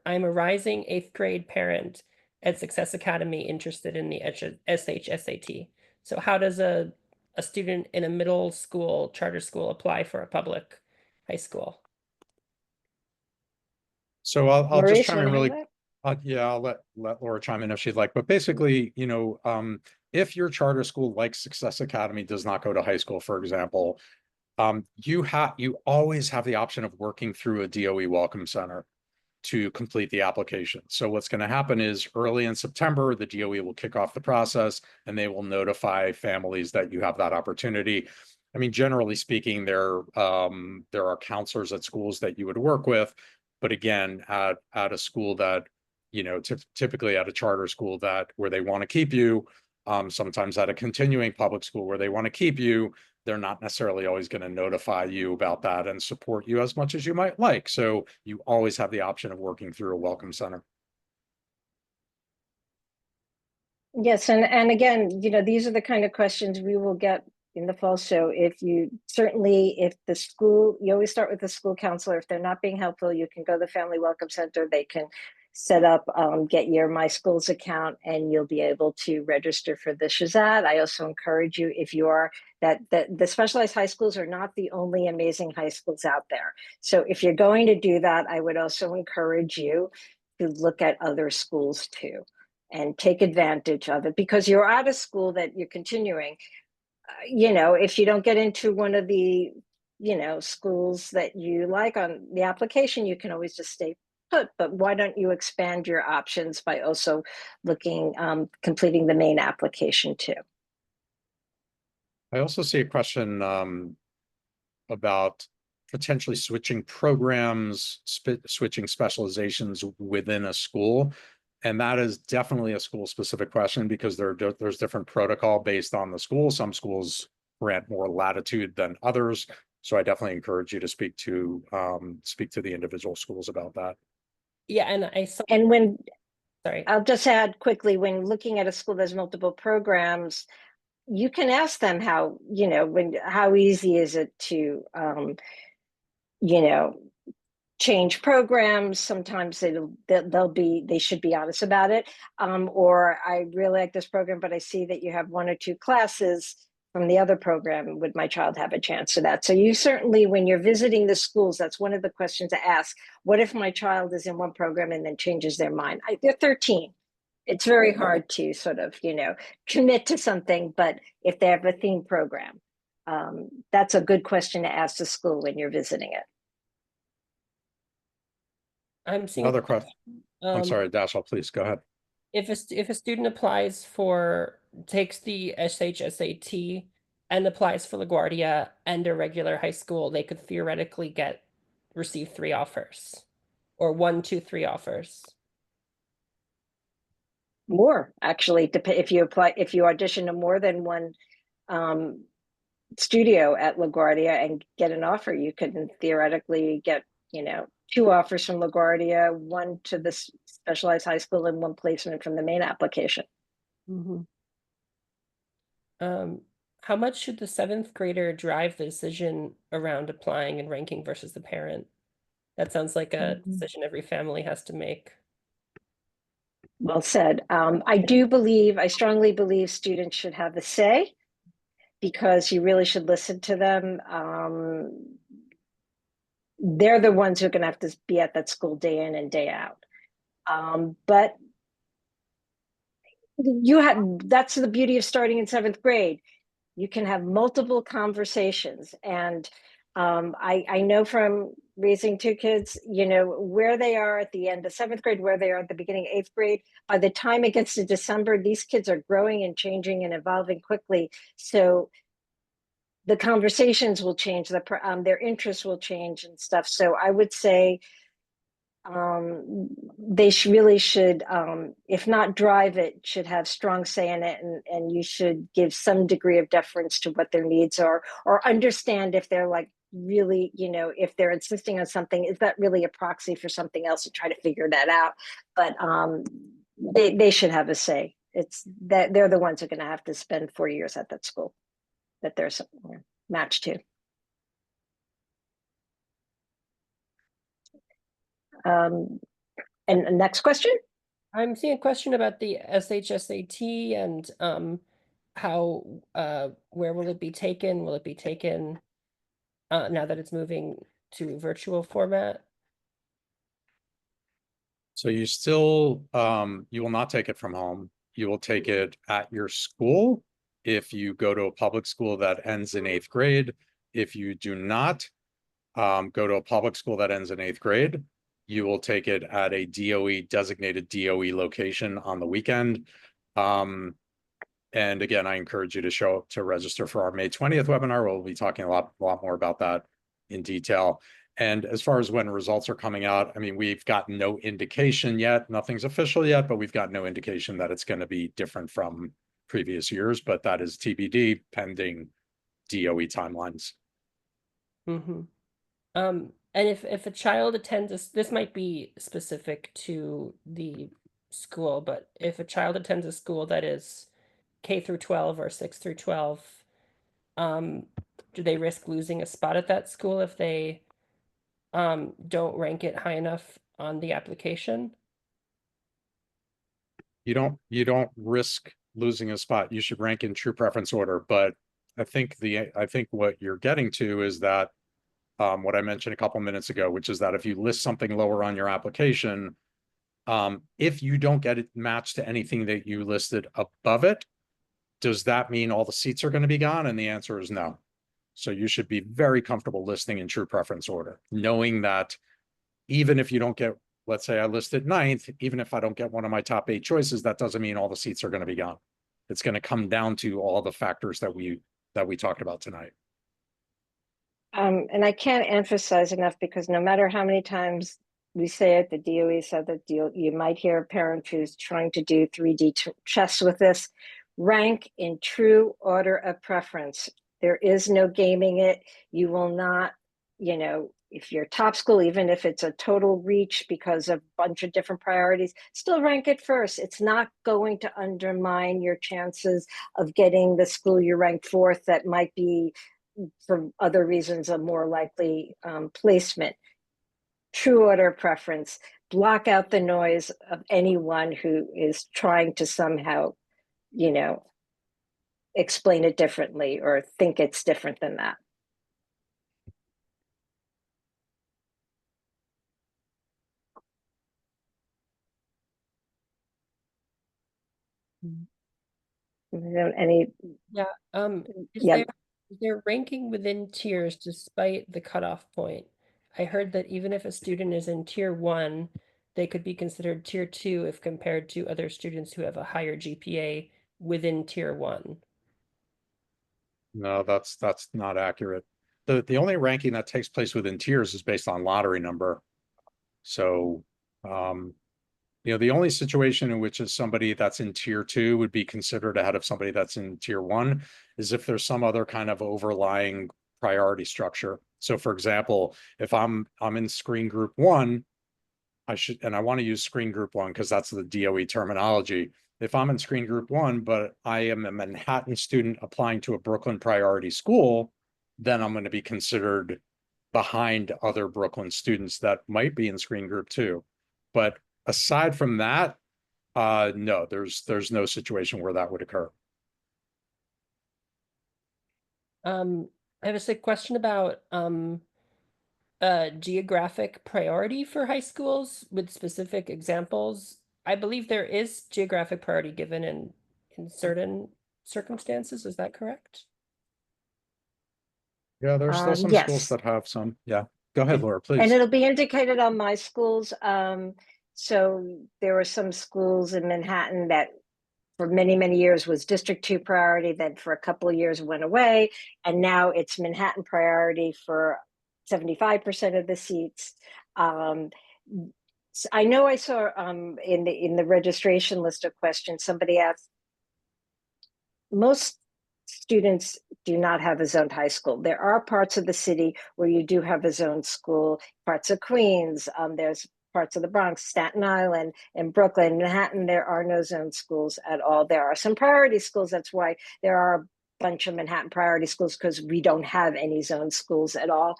I'm a rising 8th grade parent at Success Academy interested in the SHSAT. So how does a student in a middle school charter school apply for a public high school? So I'll Maurice, just chime in really. Yeah, I'll let Laura chime in if she'd like. But basically, if your charter school like Success Academy does not go to high school, for example, you always have the option of working through a DOE Welcome Center to complete the application. So what's going to happen is early in September, the DOE will kick off the process and they will notify families that you have that opportunity. I mean, generally speaking, there are counselors at schools that you would work with, but again, at a school that, typically at a charter school where they want to keep you, sometimes at a continuing public school where they want to keep you, they're not necessarily always going to notify you about that and support you as much as you might like. So you always have the option of working through a welcome center. Yes, and again, these are the kind of questions we will get in the fall. So if the school, you always start with the school counselor. If they're not being helpful, you can go to the Family Welcome Center. They can set up, get your My Schools account, and you'll be able to register for the Shazad. I also encourage you, if you are, that the specialized high schools are not the only amazing high schools out there. So if you're going to do that, I would also encourage you to look at other schools too and take advantage of it, because you're at a school that you're continuing. you know, if you don't get into one of the, you know, schools that you like on the application, you can always just stay put. But why don't you expand your options by also looking, completing the main application too? I also see a question about potentially switching programs, switching specializations within a school. And that is definitely a school specific question because there's different protocol based on the school. Some schools grant more latitude than others. So I definitely encourage you to speak to the individual schools about that. Yeah, and I saw, And when, sorry. I'll just add quickly, when looking at a school that has multiple programs, you can ask them how, you know, how easy is it to, you know, change programs. Sometimes they should be honest about it. Or I really like this program, but I see that you have 1 or 2 classes from the other program. Would my child have a chance to that? So you certainly, when you're visiting the schools, that's one of the questions to ask. What if my child is in one program and then changes their mind? They're 13. It's very hard to sort of, you know, commit to something, but if they have a theme program, that's a good question to ask the school when you're visiting it. I'm seeing Another question. I'm um, sorry, Dashel, please go ahead. if a student applies for takes the SHSAT and applies for LaGuardia and a regular high school, they could theoretically receive 3 offers, or 1, 2, 3 offers. More actually, if you apply, if you audition to more than one studio at LaGuardia and get an offer, you could theoretically get, you know, 2 offers from LaGuardia, 1 to the specialized high school, and 1 placement from the main application. Mm-hmm. How much should the 7th grader drive the decision around applying and ranking versus the parent? That sounds like a decision every family has to make. Well said. I strongly believe students should have a say, because you really should listen to them. They're the ones who are going to have to be at that school day in and day out. But that's the beauty of starting in 7th grade. You can have multiple conversations. And I know from raising 2 kids, you know, where they are at the end of 7th grade, where they are at the beginning of 8th grade. By the time it gets to December, these kids are growing and changing and evolving quickly. So the conversations will change, their interests will change and stuff. So I would say they really should, if not drive it, should have strong say in it, and you should give some degree of deference to what their needs are, or understand if they're like really, you know, if they're insisting on something, is that really a proxy for something else, and try to figure that out. But they should have a say. It's that they're the ones who are going to have to spend 4 years at that school that they're matched to. And next question. I'm seeing a question about the SHSAT and how where will it be taken? Will it be taken now that it's moving to virtual format? So you still, you will not take it from home. You will take it at your school if you go to a public school that ends in 8th grade. If you do not go to a public school that ends in 8th grade, you will take it at a DOE designated DOE location on the weekend. And again, I encourage you to show up to register for our May 20th webinar. We'll be talking a lot more about that in detail. And as far as when results are coming out, I mean, we've got no indication yet. Nothing's official yet, but we've got no indication that it's going to be different from previous years. But that is TBD, pending DOE timelines. Mm-hmm. And if a child attends this might be specific to the school, but if a child attends a school that is K through 12 or 6 through 12, do they risk losing a spot at that school if they don't rank it high enough on the application? You don't risk losing a spot. You should rank in true preference order. But I think what you're getting to is that what I mentioned a couple minutes ago, which is that if you list something lower on your application, if you don't get it matched to anything that you listed above it, Does that mean all the seats are going to be gone? And the answer is no. So you should be very comfortable listing in true preference order, knowing that even if you don't get, let's say I listed ninth, even if I don't get one of my top 8 choices, that doesn't mean all the seats are going to be gone. It's going to come down to all the factors that we talked about tonight. And I can't emphasize enough, because no matter how many times we say it, the DOE said that you might hear a parent who's trying to do 3D chess with this. Rank in true order of preference. There is no gaming it. You will not, if you're top school, even if it's a total reach because of a bunch of different priorities, still rank it first. It's not going to undermine your chances of getting the school you ranked fourth that might be, for other reasons, a more likely placement. True order preference. Block out the noise of anyone who is trying to somehow, explain it differently or think it's different than that. Any? Yeah. Yeah. Is there ranking within tiers despite the cutoff point? I heard that even if a student is in tier 1, they could be considered tier 2 if compared to other students who have a higher GPA within tier 1. No, that's not accurate. The only ranking that takes place within tiers is based on lottery number. So, the only situation in which is somebody that's in tier 2 would be considered ahead of somebody that's in tier 1 is if there's some other kind of overlying priority structure. So, for example, if I'm in screen group 1, I want to use screen group 1 because that's the DOE terminology. If I'm in screen group 1, but I am a Manhattan student applying to a Brooklyn priority school, then I'm going to be considered behind other Brooklyn students that might be in screen group 2. But aside from that, no, there's no situation where that would occur. I have a question about geographic priority for high schools with specific examples. I believe there is geographic priority given in certain circumstances. Is that correct? Yeah, there's still some schools Yes. that have some. Yeah. Go ahead, Laura, please. And it'll be indicated on my schools. So there were some schools in Manhattan that for many, many years was District 2 priority, then for a couple of years went away. And now it's Manhattan priority for 75% of the seats. I know I saw in the registration list of questions, somebody asked, most students do not have a zoned high school. There are parts of the city where you do have a zoned school, parts of Queens, there's parts of the Bronx, Staten Island, and Brooklyn, Manhattan, there are no zoned schools at all. There are some priority schools. That's why there are a bunch of Manhattan priority schools, because we don't have any zoned schools at all.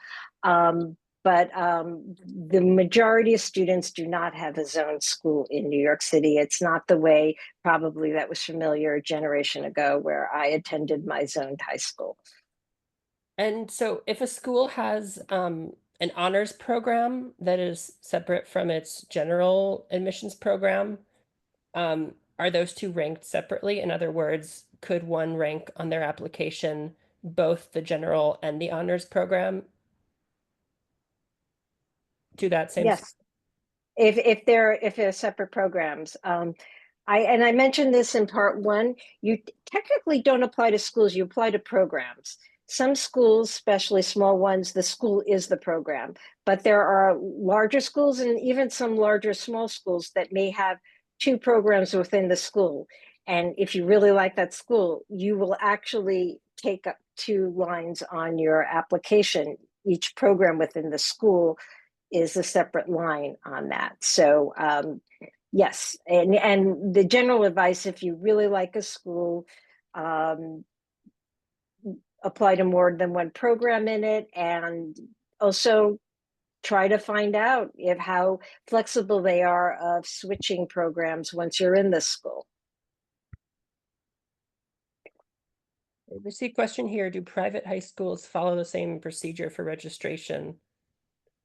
But the majority of students do not have a zoned school in New York City. It's not the way probably that was familiar a generation ago where I attended my zoned high school. And so if a school has an honors program that is separate from its general admissions program, are those two ranked separately? In other words, could one rank on their application both the general and the honors program to that same school? Yes, if they're separate programs. I mentioned this in part 1. You technically don't apply to schools, you apply to programs. Some schools, especially small ones, the school is the program, but there are larger schools and even some larger small schools that may have 2 programs within the school. And if you really like that school, you will actually take up 2 lines on your application. Each program within the school is a separate line on that. So yes, and the general advice, if you really like a school, apply to more than one program in it, and also try to find out how flexible they are of switching programs once you're in the school. We see a question here. Do private high schools follow the same procedure for registration?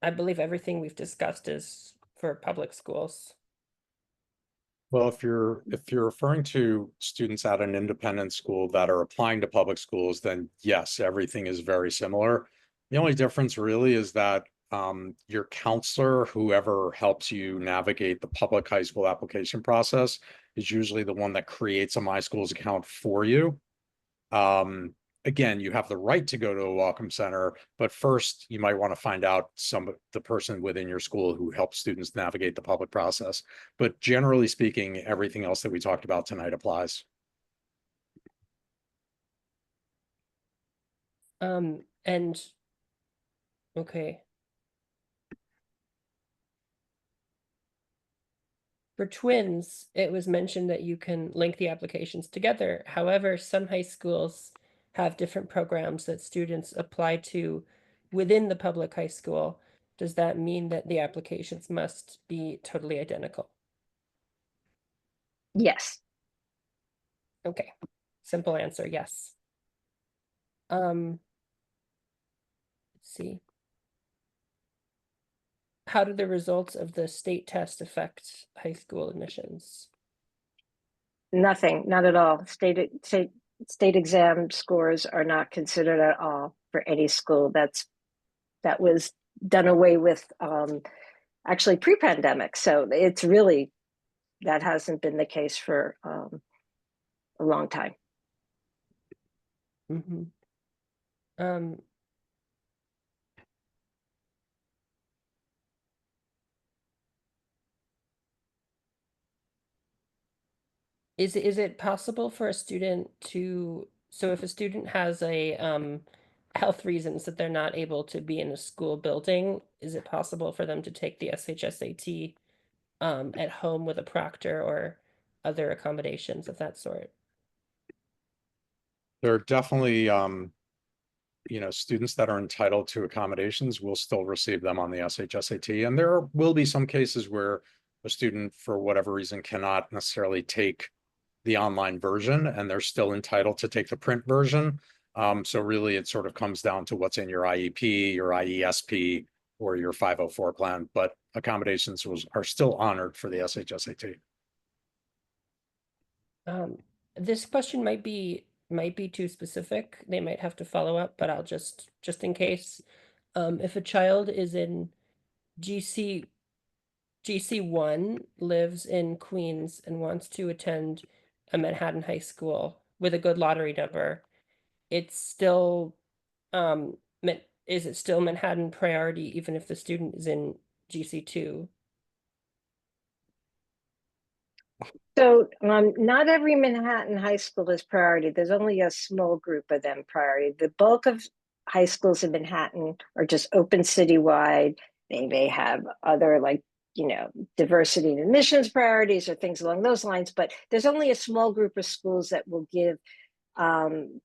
I believe everything we've discussed is for public schools. Well, if you're referring to students at an independent school that are applying to public schools, then yes, everything is very similar. The only difference really is that your counselor, whoever helps you navigate the public high school application process, is usually the one that creates a My Schools account for you. Um, Again, you have the right to go to a welcome center, but first you might want to find out the person within your school who helps students navigate the public process. But generally speaking, everything else that we talked about tonight applies. And okay. For twins, it was mentioned that you can link the applications together. However, some high schools have different programs that students apply to within the public high school. Does that mean that the applications must be totally identical? Yes. Okay, simple answer, yes. Let's see. How do the results of the state test affect high school admissions? Nothing, not at all. State exam scores are not considered at all for any school. That was done away with actually pre-pandemic. So it's really, that hasn't been the case for a long time. Mm-hmm. Um, is it possible for a student to, so if a student has a health reasons that they're not able to be in a school building, is it possible for them to take the SHSAT at home with a proctor or other accommodations of that sort? There are definitely students that are entitled to accommodations will still receive them on the SHSAT. And there will be some cases where a student, for whatever reason, cannot necessarily take the online version and they're still entitled to take the print version. So really it sort of comes down to what's in your IEP, your IESP, or your 504 plan, but accommodations are still honored for the SHSAT. This question might be too specific. They might have to follow up, but I'll just in case. If a child is in GC GC1, lives in Queens and wants to attend a Manhattan high school with a good lottery number, it's still is it still Manhattan priority even if the student is in GC2? So not every Manhattan high school is priority. There's only a small group of them priority. The bulk of high schools in Manhattan are just open citywide. They may have other diversity and admissions priorities or things along those lines, but there's only a small group of schools that will give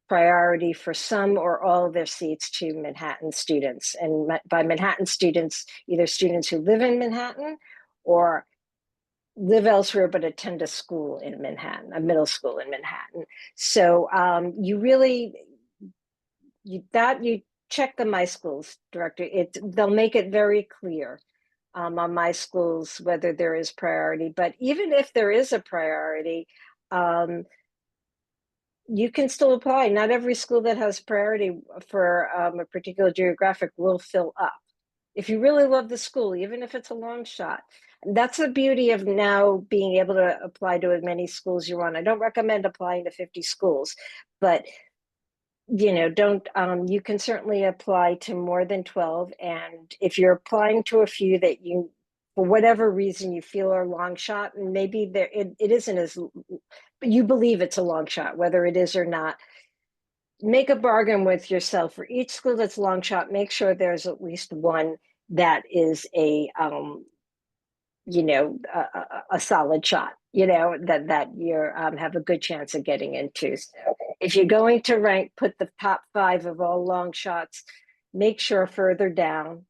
priority for some or all of their seats to Manhattan students. And by Manhattan students, either students who live in Manhattan or live elsewhere but attend a school in Manhattan, a middle school in Manhattan. So you check the My Schools directory. They'll make it very clear on My Schools whether there is priority. But even if there is a priority, you can still apply. Not every school that has priority for a particular geographic will fill up. If you really love the school, even if it's a long shot. That's the beauty of now being able to apply to as many schools you want. I don't recommend applying to 50 schools, but don't you can certainly apply to more than 12. And if you're applying to a few that you, for whatever reason, you feel are long shot, and maybe it isn't as, but you believe it's a long shot, whether it is or not, make a bargain with yourself. For each school that's long shot, make sure there's at least one that is a solid shot, that you have a good chance of getting into. So if you're going to put the top 5 of all long shots, make sure further down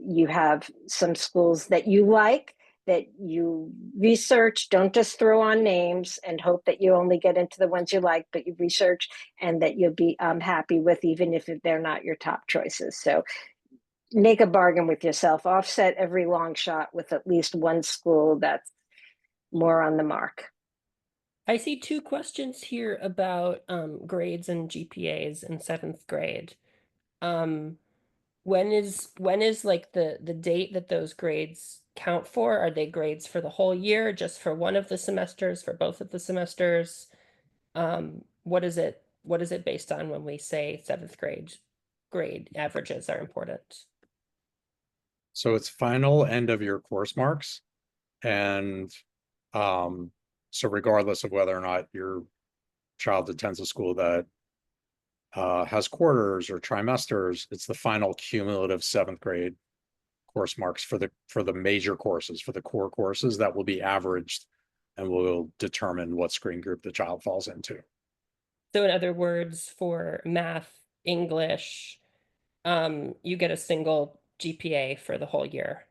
you have some schools that you like, that you research. Don't just throw on names and hope that you only get into the ones you like, but you research and that you'll be happy with, even if they're not your top choices. So make a bargain with yourself. Offset every long shot with at least one school that's more on the mark. I see two questions here about grades and GPAs in 7th grade. When is like the date that those grades count for? Are they grades for the whole year, just for one of the semesters, for both of the semesters? What is it based on when we say 7th grade averages are important? So it's final end of year course marks. And so regardless of whether or not your child attends a school that has quarters or trimesters, it's the final cumulative 7th grade course marks for the major courses, for the core courses that will be averaged and will determine what screen group the child falls into. So in other words, for math, English, you get a single GPA for the whole year.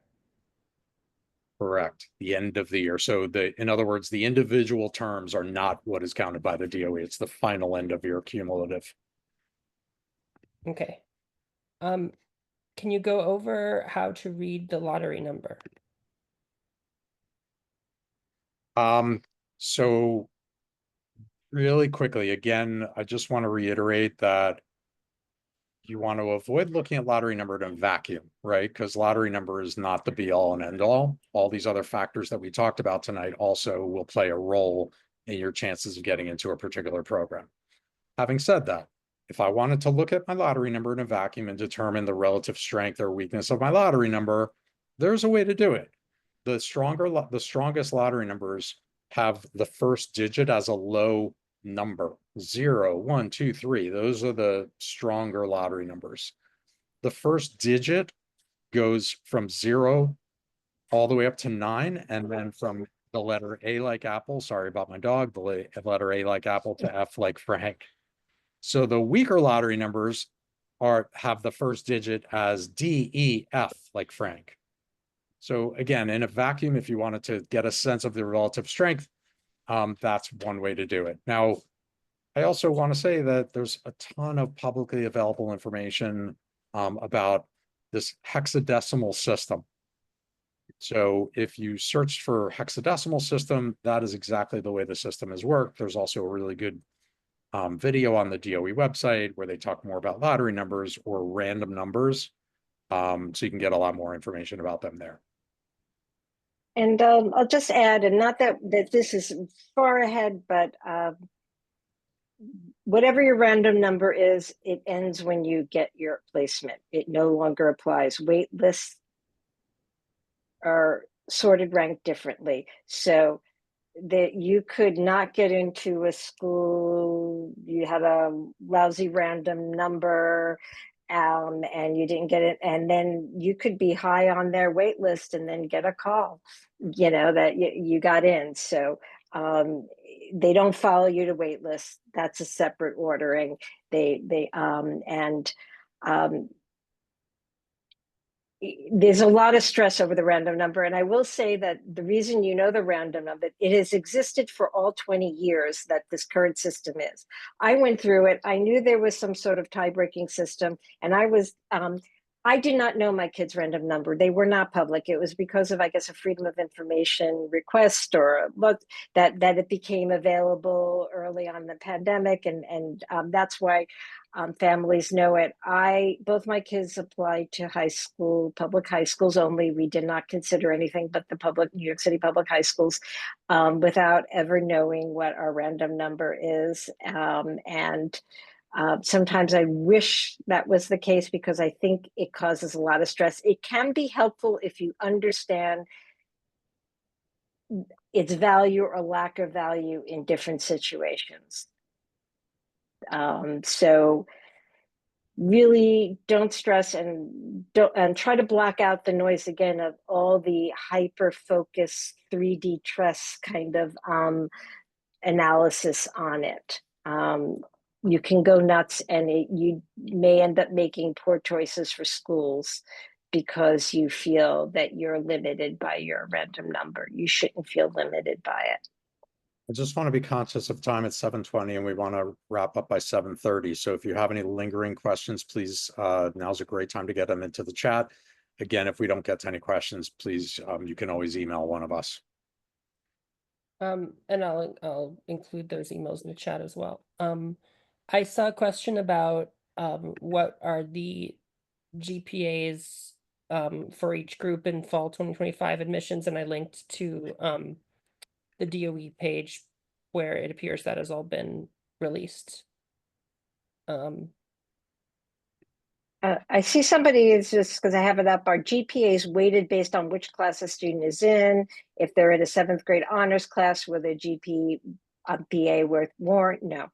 Correct. The end of the year. So in other words, the individual terms are not what is counted by the DOE. It's the final end of year cumulative. Okay. Can you go over how to read the lottery number? So really quickly, again, I just want to reiterate that you want to avoid looking at lottery number in a vacuum, right? Because lottery number is not the be all and end all. All these other factors that we talked about tonight also will play a role in your chances of getting into a particular program. Having said that, if I wanted to look at my lottery number in a vacuum and determine the relative strength or weakness of my lottery number, there's a way to do it. The strongest lottery numbers have the first digit as a low number. 0, 1, 2, 3. Those are the stronger lottery numbers. The first digit goes from 0 all the way up to 9, and then from the letter A like apple, sorry about my dog, the letter A like apple to F like Frank. So the weaker lottery numbers have the first digit as D, E, F like Frank. So again, in a vacuum, if you wanted to get a sense of the relative strength, that's one way to do it. Now, I also want to say that there's a ton of publicly available information about this hexadecimal system. So if you search for hexadecimal system, that is exactly the way the system has worked. There's also a really good video on the DOE website where they talk more about lottery numbers or random numbers. So you can get a lot more information about them there. And I'll just add, and not that this is far ahead, but whatever your random number is, it ends when you get your placement. It no longer applies. Wait lists are sorted, ranked differently. So that you could not get into a school, you had a lousy random number, and you didn't get it, and then you could be high on their wait list and then get a call, that you got in. So they don't follow you to wait list. That's a separate ordering. There's a lot of stress over the random number. And I will say that the reason the random number, it has existed for all 20 years that this current system is. I went through it. I knew there was some sort of tie-breaking system. And I did not know my kids' random number. They were not public. It was because of, I guess, a freedom of information request or that it became available early on in the pandemic. And that's why families know it. Both my kids applied to public high schools only. We did not consider anything but the New York City public high schools without ever knowing what our random number is. Sometimes I wish that was the case because I think it causes a lot of stress. It can be helpful if you understand its value or lack of value in different situations. So really don't stress and try to block out the noise again of all the hyper focus 3D chess kind of analysis on it. You can go nuts, and you may end up making poor choices for schools because you feel that you're limited by your random number. You shouldn't feel limited by it. I just want to be conscious of time. It's 7:20 and we want to wrap up by 7:30. So if you have any lingering questions, please, now's a great time to get them into the chat. Again, if we don't get to any questions, please, you can always email one of us. And I'll include those emails in the chat as well. I saw a question about what are the GPAs for each group in fall 2025 admissions, and I linked to the DOE page where it appears that has all been released. I see somebody is just because I have it up. Our GPA is weighted based on which class a student is in. If they're in a 7th grade honors class, will their GPA worth more? No.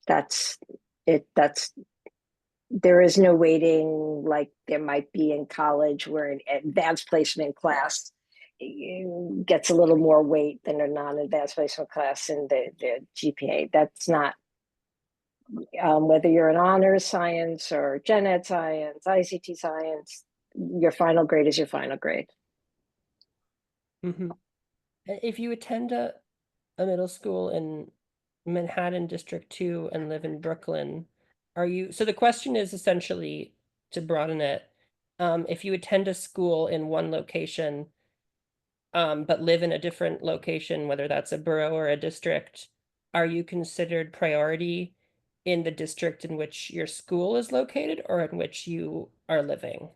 That's it. There is no weighting like there might be in college, where an advanced placement class gets a little more weight than a non-advanced placement class in the GPA. That's not. Whether you're an honors science or gen ed science, ICT science, your final grade is your final grade. If you attend a middle school in Manhattan District 2 and live in Brooklyn, so the question is essentially, to broaden it, if you attend a school in one location, but live in a different location, whether that's a borough or a district, are you considered priority in the district in which your school is located or in which you are living?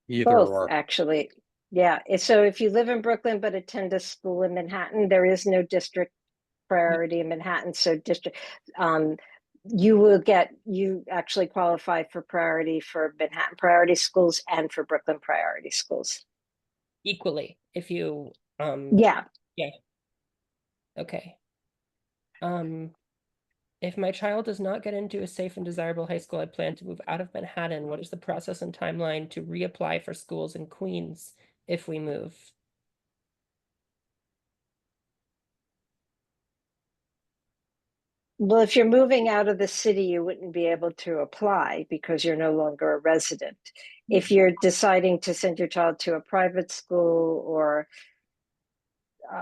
Either Both, or. actually. Yeah. So if you live in Brooklyn but attend a school in Manhattan, there is no district priority in Manhattan. So you actually qualify for priority for Manhattan priority schools and for Brooklyn priority schools. Equally, if you Yeah. Okay. If my child does not get into a safe and desirable high school, I plan to move out of Manhattan. What is the process and timeline to reapply for schools in Queens if we move? Well, if you're moving out of the city, you wouldn't be able to apply because you're no longer a resident. If you're deciding to send your child to a private school or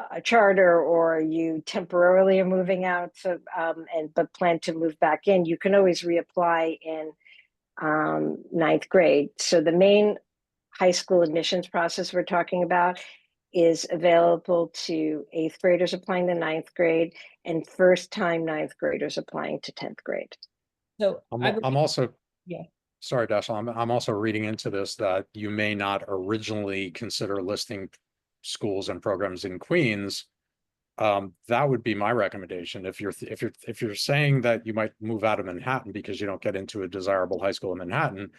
a charter, or you temporarily are moving out, but plan to move back in, you can always reapply in 9th grade. So the main high school admissions process we're talking about is available to 8th graders applying to 9th grade and first-time 9th graders applying to 10th grade. So I'm also, yeah. Sorry, Dashiell, I'm also reading into this that you may not originally consider listing schools and programs in Queens. That would be my recommendation. If you're saying that you might move out of Manhattan because you don't get into a desirable high school in Manhattan,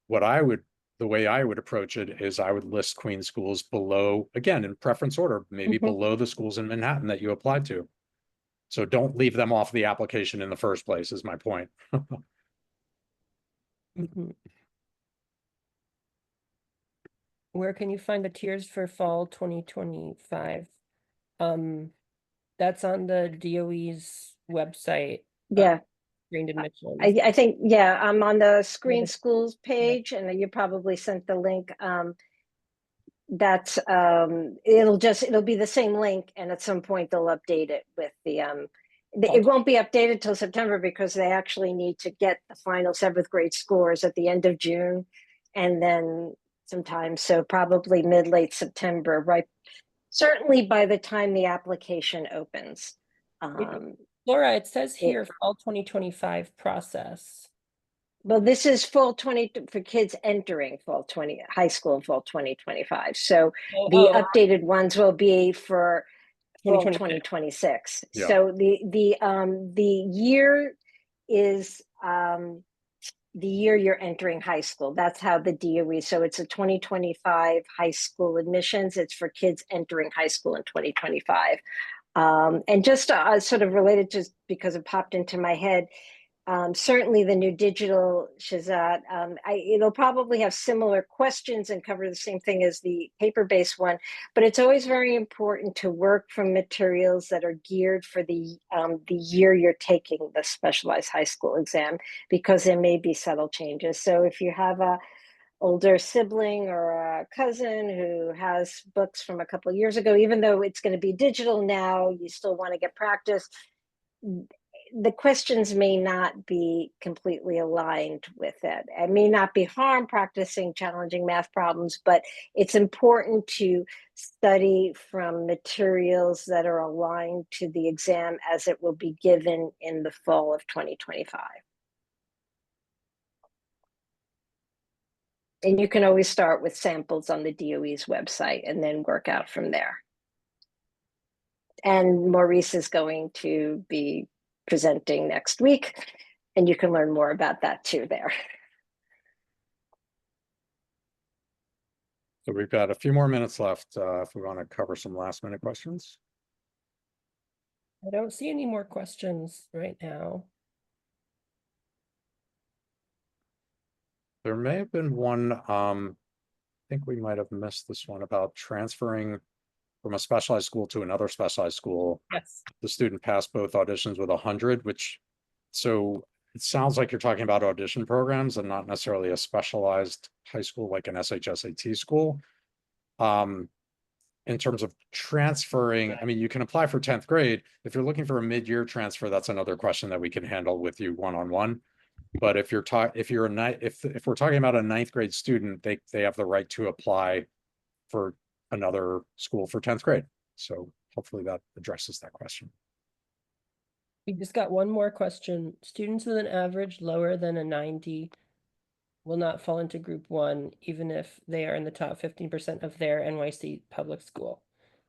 the way I would approach it is I would list Queens schools below, again, in preference order, maybe below the schools in Manhattan that you applied to. So don't leave them off the application in the first place, is my point. Where can you find the tiers for fall 2025? That's on the DOE's website. Yeah. Screened admissions. I think, yeah, I'm on the Screen Schools page, and you probably sent the link. That's it'll be the same link, and at some point they'll update it with the it won't be updated till September because they actually need to get the final 7th grade scores at the end of June, and then sometime, so probably late September, right? Certainly by the time the application opens. Laura, it says here fall 2025 process. Well, this is fall 20 for kids entering fall 20 high school in fall 2025. So the updated ones will be for fall 2026. Yeah. So the year is the year you're entering high school. That's how the DOE. So it's a 2025 high school admissions. It's for kids entering high school in 2025. And just sort of related, just because it popped into my head, certainly the new digital Shahzad, it'll probably have similar questions and cover the same thing as the paper-based one, but it's always very important to work from materials that are geared for the year you're taking the specialized high school exam, because there may be subtle changes. So if you have a older sibling or a cousin who has books from a couple of years ago, even though it's going to be digital now, you still want to get practice. the questions may not be completely aligned with it. It may not be harm practicing challenging math problems, but it's important to study from materials that are aligned to the exam as it will be given in the fall of 2025. And you can always start with samples on the DOE's website and then work out from there. And Maurice is going to be presenting next week, and you can learn more about that too there. So we've got a few more minutes left if we want to cover some last minute questions. I don't see any more questions right now. There may have been one, I think we might have missed this one about transferring from a specialized school to another specialized school. Yes. The student passed both auditions with 100, which, so it sounds like you're talking about audition programs and not necessarily a specialized high school like an SHSAT school. In terms of transferring, I mean, you can apply for 10th grade. If you're looking for a mid-year transfer, that's another question that we can handle with you one-on-one. But if we're talking about a 9th grade student, they have the right to apply for another school for 10th grade. So hopefully that addresses that question. We just got one more question. Students with an average lower than a 90 will not fall into group 1, even if they are in the top 15% of their NYC public school.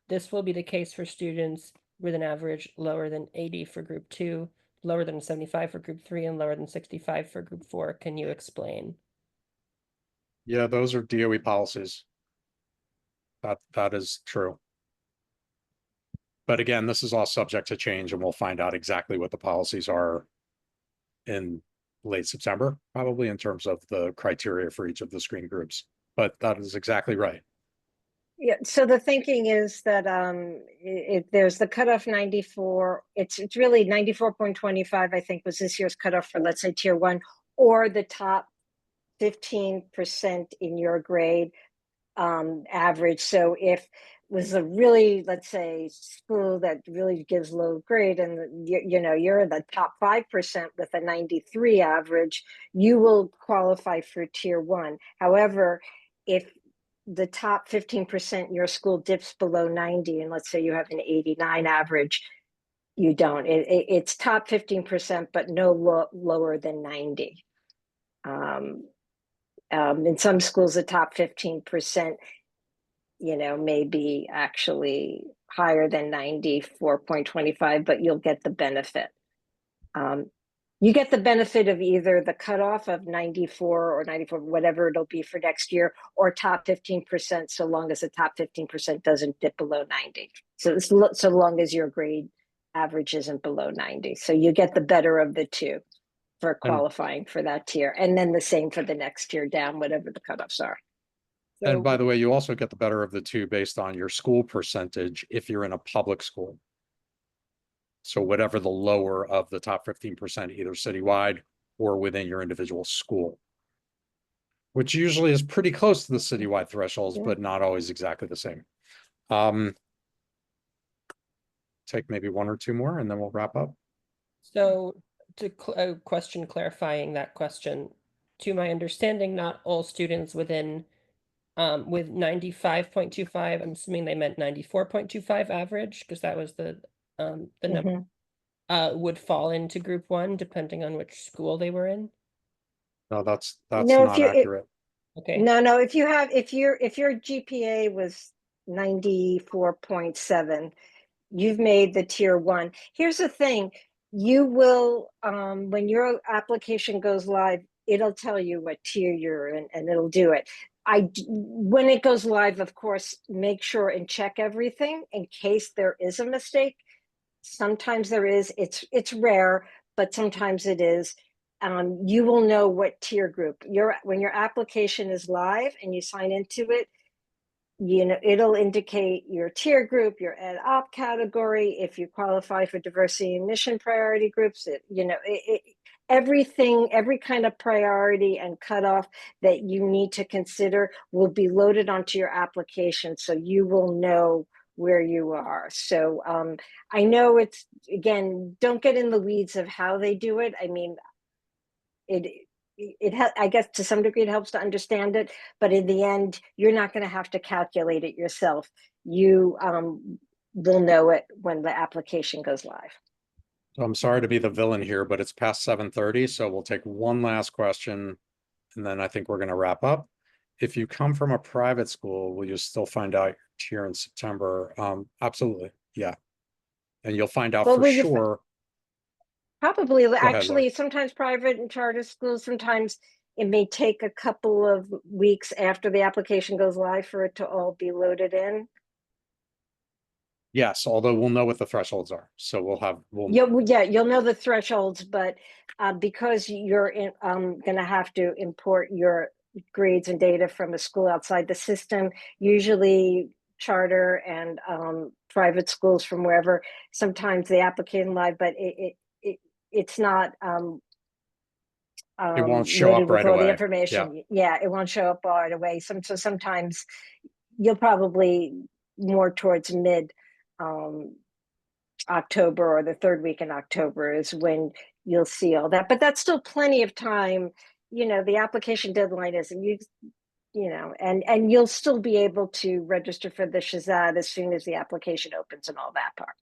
This will be the case for students with an average lower than 80 for group 2, lower than 75 for group 3, and lower than 65 for group 4. Can you explain? Yeah, those are DOE policies. That is true. But again, this is all subject to change, and we'll find out exactly what the policies are in late September, probably, in terms of the criteria for each of the screen groups. But that is exactly right. Yeah, so the thinking is that there's the cutoff 94, it's really 94.25, I think, was this year's cutoff for, let's say, tier 1, or the top 15% in your grade average. So if was a really, let's say, school that really gives low grade and you're in the top 5% with a 93 average, you will qualify for tier 1. However, if the top 15% in your school dips below 90, and let's say you have an 89 average, you don't. It's top 15%, but no lower than 90. In some schools, the top 15%, may be actually higher than 94.25, but you'll get the benefit. You get the benefit of either the cutoff of 94 or 94, whatever it'll be for next year, or top 15%, so long as the top 15% doesn't dip below 90. So long as your grade average isn't below 90. So you get the better of the two for qualifying for that tier. And then the same for the next tier down, whatever the cutoffs are. And by the way, you also get the better of the two based on your school percentage if you're in a public school. So whatever the lower of the top 15%, either citywide or within your individual school, which usually is pretty close to the citywide thresholds, but not always exactly the same. Take maybe one or two more and then we'll wrap up. So a question clarifying that question, to my understanding, not all students within with 95.25, I'm assuming they meant 94.25 average, because that was the number, would fall into group 1 depending on which school they were in. No, that's not accurate. Okay. No, if your GPA was 94.7, you've made the tier 1. Here's the thing, you will, when your application goes live, it'll tell you what tier you're in and it'll do it. When it goes live, of course, make sure and check everything in case there is a mistake. Sometimes there is, it's rare, but sometimes it is. You will know what tier group when your application is live and you sign into it, it'll indicate your tier group, your ed op category, if you qualify for diversity and mission priority groups, everything, every kind of priority and cutoff that you need to consider will be loaded onto your application. So you will know where you are. So I know it's, again, don't get in the weeds of how they do it. I mean, I guess to some degree it helps to understand it, but in the end, you're not going to have to calculate it yourself. You will know it when the application goes live. So I'm sorry to be the villain here, but it's past 7:30, so we'll take one last question, and then I think we're going to wrap up. If you come from a private school, will you still find out here in September? Absolutely, yeah. And you'll find out Well, for sure. Probably, Go ahead, Laura. actually, sometimes private and charter schools, sometimes it may take a couple of weeks after the application goes live for it to all be loaded in. Yes, although we'll know what the thresholds are. So You'll know the thresholds, but because you're going to have to import your grades and data from a school outside the system, usually charter and private schools from wherever, sometimes they applicate live, but it's not it won't show loaded up with right all the away. information. Yeah, it won't show up right away. So sometimes you'll probably more towards mid October or the third week in October is when you'll see all that. But that's still plenty of time. You know, the application deadline is, and and you'll still be able to register for the Shahzad as soon as the application opens and all that part.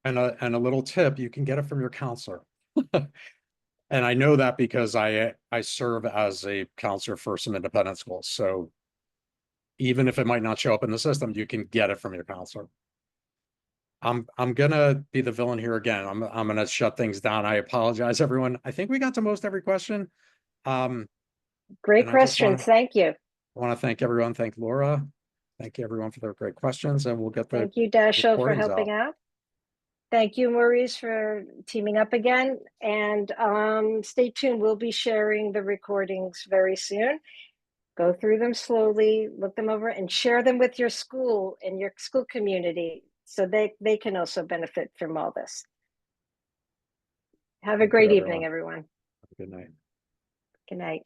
And a little tip, you can get it from your counselor. And I know that because I serve as a counselor for some independent schools. So even if it might not show up in the system, you can get it from your counselor. I'm gonna be the villain here again. I'm gonna shut things down. I apologize, everyone. I think we got to most every question. Great questions. Thank you. I want to thank everyone. Thank Laura. Thank you everyone for their great questions, and we'll get the Thank you, Dashiell, for recordings helping out. out. Thank you, Maurice, for teaming up again. And stay tuned. We'll be sharing the recordings very soon. Go through them slowly, look them over, and share them with your school and your school community so they can also benefit from all this. Have a great evening, everyone. Have a good night. Good night.